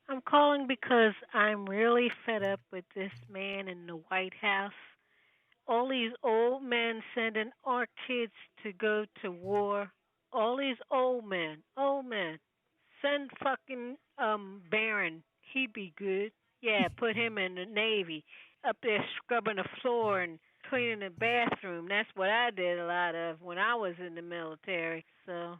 Speaker 12: I'm calling because I'm really fed up with this man in the White House. All these old men sending our kids to go to war. All these old men. Send fucking Barron. He'd be good. Yeah, put him in the Navy. Up there scrubbing the floor and cleaning the bathroom. That's what I did a lot of when I was in the military. So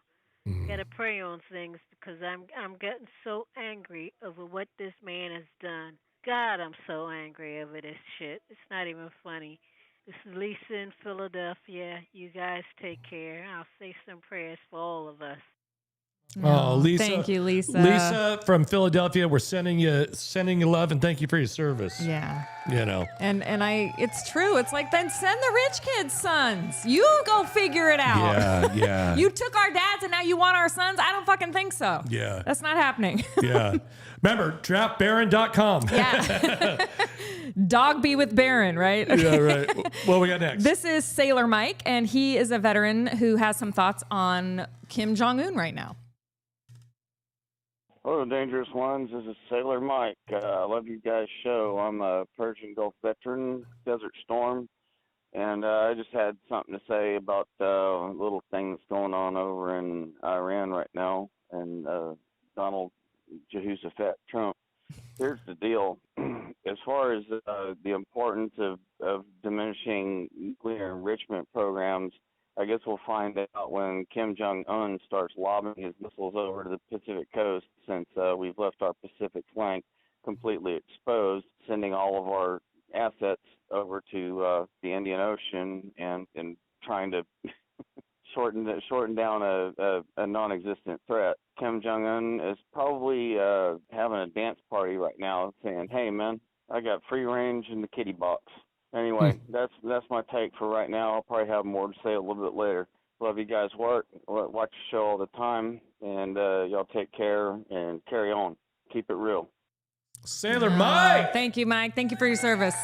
Speaker 12: gotta pray on things, because I'm getting so angry over what this man has done. God, I'm so angry over this shit. It's not even funny. This is Lisa in Philadelphia. You guys take care. I'll say some prayers for all of us.
Speaker 1: Oh, Lisa.
Speaker 2: Thank you, Lisa.
Speaker 1: Lisa from Philadelphia, we're sending you love, and thank you for your service.
Speaker 2: Yeah.
Speaker 1: You know.
Speaker 2: And it's true. It's like, then send the rich kids' sons. You go figure it out.
Speaker 1: Yeah.
Speaker 2: You took our dads and now you want our sons? I don't fucking think so.
Speaker 1: Yeah.
Speaker 2: That's not happening.
Speaker 1: Yeah. Remember, draftbaron.com.
Speaker 2: Yeah. Dog be with Barron, right?
Speaker 1: Yeah, right. What we got next?
Speaker 2: This is Sailor Mike, and he is a veteran who has some thoughts on Kim Jong-un right now.
Speaker 13: Hello, Dangerous Ones. This is Sailor Mike. I love you guys' show. I'm a Persian Gulf veteran, Desert Storm, and I just had something to say about the little thing that's going on over in Iran right now, and Donald Jehoshaphat Trump. Here's the deal. As far as the importance of diminishing nuclear enrichment programs, I guess we'll find out when Kim Jong-un starts lobbing his missiles over to the Pacific coast, since we've left our Pacific flank completely exposed, sending all of our assets over to the Indian Ocean and trying to shorten down a non-existent threat. Kim Jong-un is probably having a dance party right now saying, hey, man, I got free range in the kitty box. Anyway, that's my take for right now. I'll probably have more to say a little bit later. Love you guys' work. Watch the show all the time, and y'all take care and carry on. Keep it real.
Speaker 1: Sailor Mike.
Speaker 2: Thank you, Mike. Thank you for your service.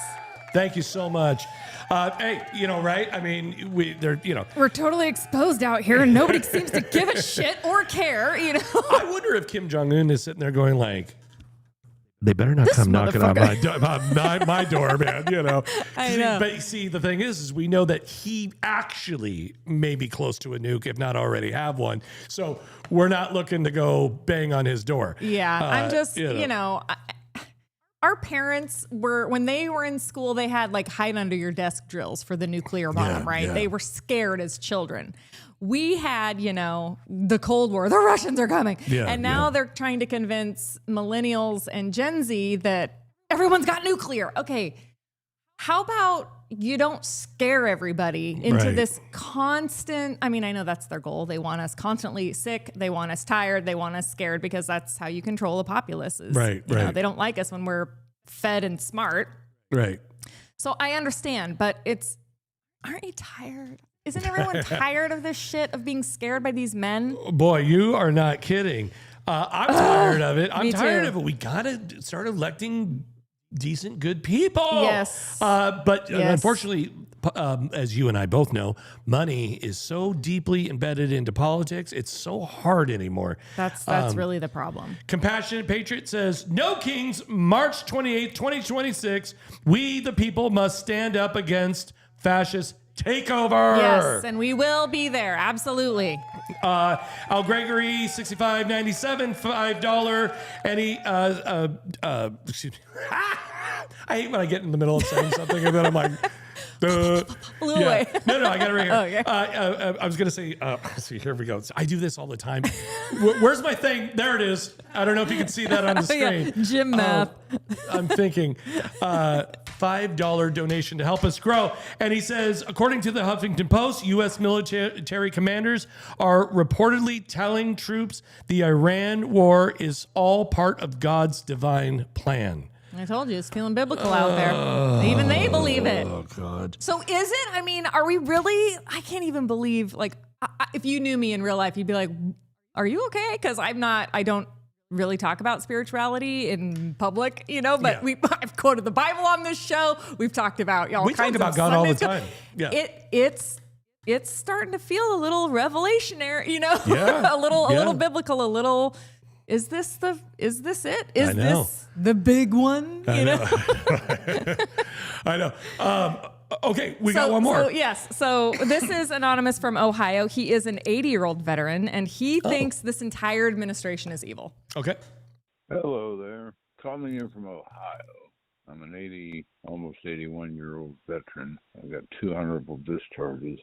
Speaker 1: Thank you so much. Hey, right? I mean,
Speaker 2: we're totally exposed out here, and nobody seems to give a shit or care.
Speaker 1: I wonder if Kim Jong-un is sitting there going like, they better not come knocking on my door, man.
Speaker 2: I know.
Speaker 1: But see, the thing is we know that he actually may be close to a nuke, if not already have one. So we're not looking to go bang on his door.
Speaker 2: Yeah, I'm just, our parents when they were in school, they had like hide under your desk drills for the nuclear bomb, right?
Speaker 1: Yeah.
Speaker 2: They were scared as children. We had, the Cold War, the Russians are coming.
Speaker 1: Yeah,
Speaker 2: and now they're trying to convince millennials and Gen Z that everyone's got nuclear. Okay, how about you don't scare everybody into this constant, I know that's their goal. They want us constantly sick. They want us tired. They want us scared because that's how you control the populaces.
Speaker 1: Right.
Speaker 2: They don't like us when we're fed and smart.
Speaker 1: Right.
Speaker 2: So I understand, but aren't you tired? Isn't everyone tired of this shit, of being scared by these men?
Speaker 1: Boy, you are not kidding. I'm tired of it. I'm tired
Speaker 2: too.
Speaker 1: of it. We got to start electing decent, good people.
Speaker 2: Yes.
Speaker 1: But unfortunately, as you and I both know, money is so deeply embedded into politics. It's so hard anymore.
Speaker 2: That's really the problem.
Speaker 1: Compassionate Patriot says, no kings, March 28th, 2026. We, the people, must stand up against fascist takeover.
Speaker 2: Yes, and we will be there. Absolutely.
Speaker 1: Al Gregory, 65.97, $5. Any excuse me. I hate when I get in the middle of saying something and then I'm like,
Speaker 2: Blew away.
Speaker 1: No, I got it right here.
Speaker 2: Oh, okay.
Speaker 1: I was going to say, see, here we go. I do this all the time. Where's my thing? There it is. I don't know if you can see that on the screen.
Speaker 2: Yeah, gym math.
Speaker 1: I'm thinking $5 donation to help us grow. And he says, according to the Huffington Post, U.S. military commanders are reportedly telling troops the Iran war is all part of God's divine plan.
Speaker 2: I told you, it's feeling biblical out there. Even they believe it.
Speaker 1: Oh, God.
Speaker 2: So is it? Are we really? I can't even believe, if you knew me in real life, you'd be like, are you okay? Because I don't really talk about spirituality in public, but I've quoted the Bible on this show. We've talked about
Speaker 1: we talk about God all the time. Yeah.
Speaker 2: It's starting to feel a little revelationary,
Speaker 1: Yeah.
Speaker 2: a little biblical, a little. Is this it? Is this the big one?
Speaker 1: I know. Okay, we got one more.
Speaker 2: So this is anonymous from Ohio. He is an 80-year-old veteran, and he thinks this entire administration is evil.
Speaker 1: Okay.
Speaker 14: Hello there. Calling in from Ohio. I'm an almost 81-year-old veteran. I've got 2 honorable discharges,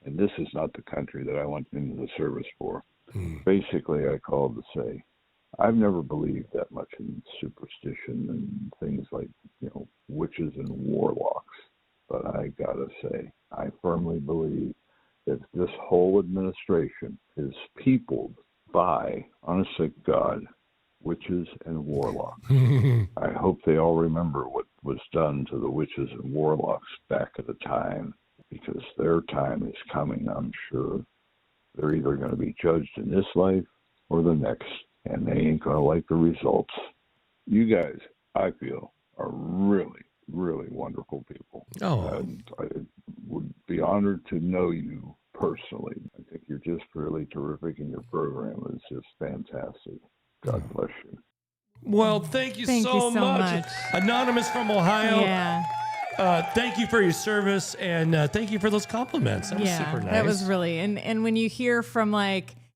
Speaker 14: and this is not the country that I went into the service for. Basically, I called to say, I've never believed that much in superstition and things like, witches and warlocks. But I gotta say, I firmly believe that this whole administration is peopled by, honest to God, witches and warlocks. I hope they all remember what was done to the witches and warlocks back at the time, because their time is coming, I'm sure. They're either going to be judged in this life or the next, and they ain't going to like the results. You guys, I feel, are really, really wonderful people.
Speaker 1: Oh.
Speaker 14: I would be honored to know you personally. I think you're just really terrific, and your program is just fantastic. God bless you.
Speaker 1: Well, thank you so much. Anonymous from Ohio.
Speaker 2: Yeah.
Speaker 1: Thank you for your service, and thank you for those compliments. That was super nice.
Speaker 2: That was really, and when you hear from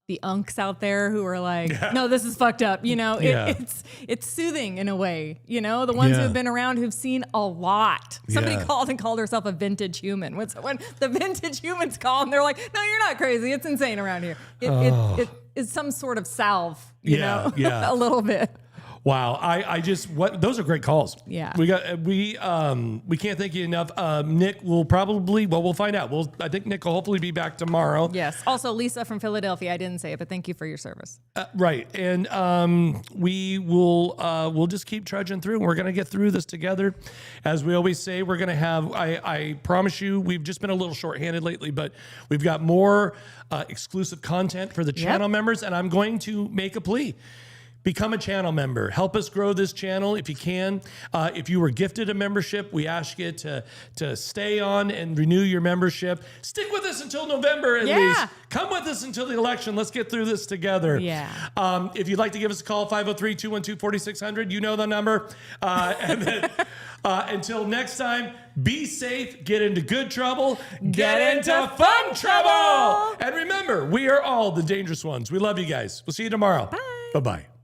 Speaker 2: the unks out there who are like, no, this is fucked up. It's soothing in a way. The ones who have been around, who've seen a lot. Somebody called herself a vintage human. When the vintage humans call and they're like, no, you're not crazy. It's insane around here. It is some sort of salve. You know, a little bit.
Speaker 1: Wow, those are great calls.
Speaker 2: Yeah,
Speaker 1: we can't thank you enough. Nick will probably, we'll find out. I think Nick will hopefully be back tomorrow.
Speaker 2: Yes. Also, Lisa from Philadelphia. I didn't say it, but thank you for your service.
Speaker 1: Right, and we'll just keep trudging through. We're gonna get through this together. As we always say, we're gonna have. I promise you, we've just been a little shorthanded lately, but we've got more exclusive content for the channel members, and I'm going to make a plea. become a channel member. Help us grow this channel if you can. If you were gifted a membership, we ask you to stay on and renew your membership. Stick with us until November at least. Come with us until the election. Let's get through this together.
Speaker 2: Yeah.
Speaker 1: If you'd like to give us a call, 503-212-4600. You know the number. And then, until next time, be safe, get into good trouble, get into fun trouble. And remember, we are all the dangerous ones. We love you guys. We'll see you tomorrow. Bye. Bye-bye.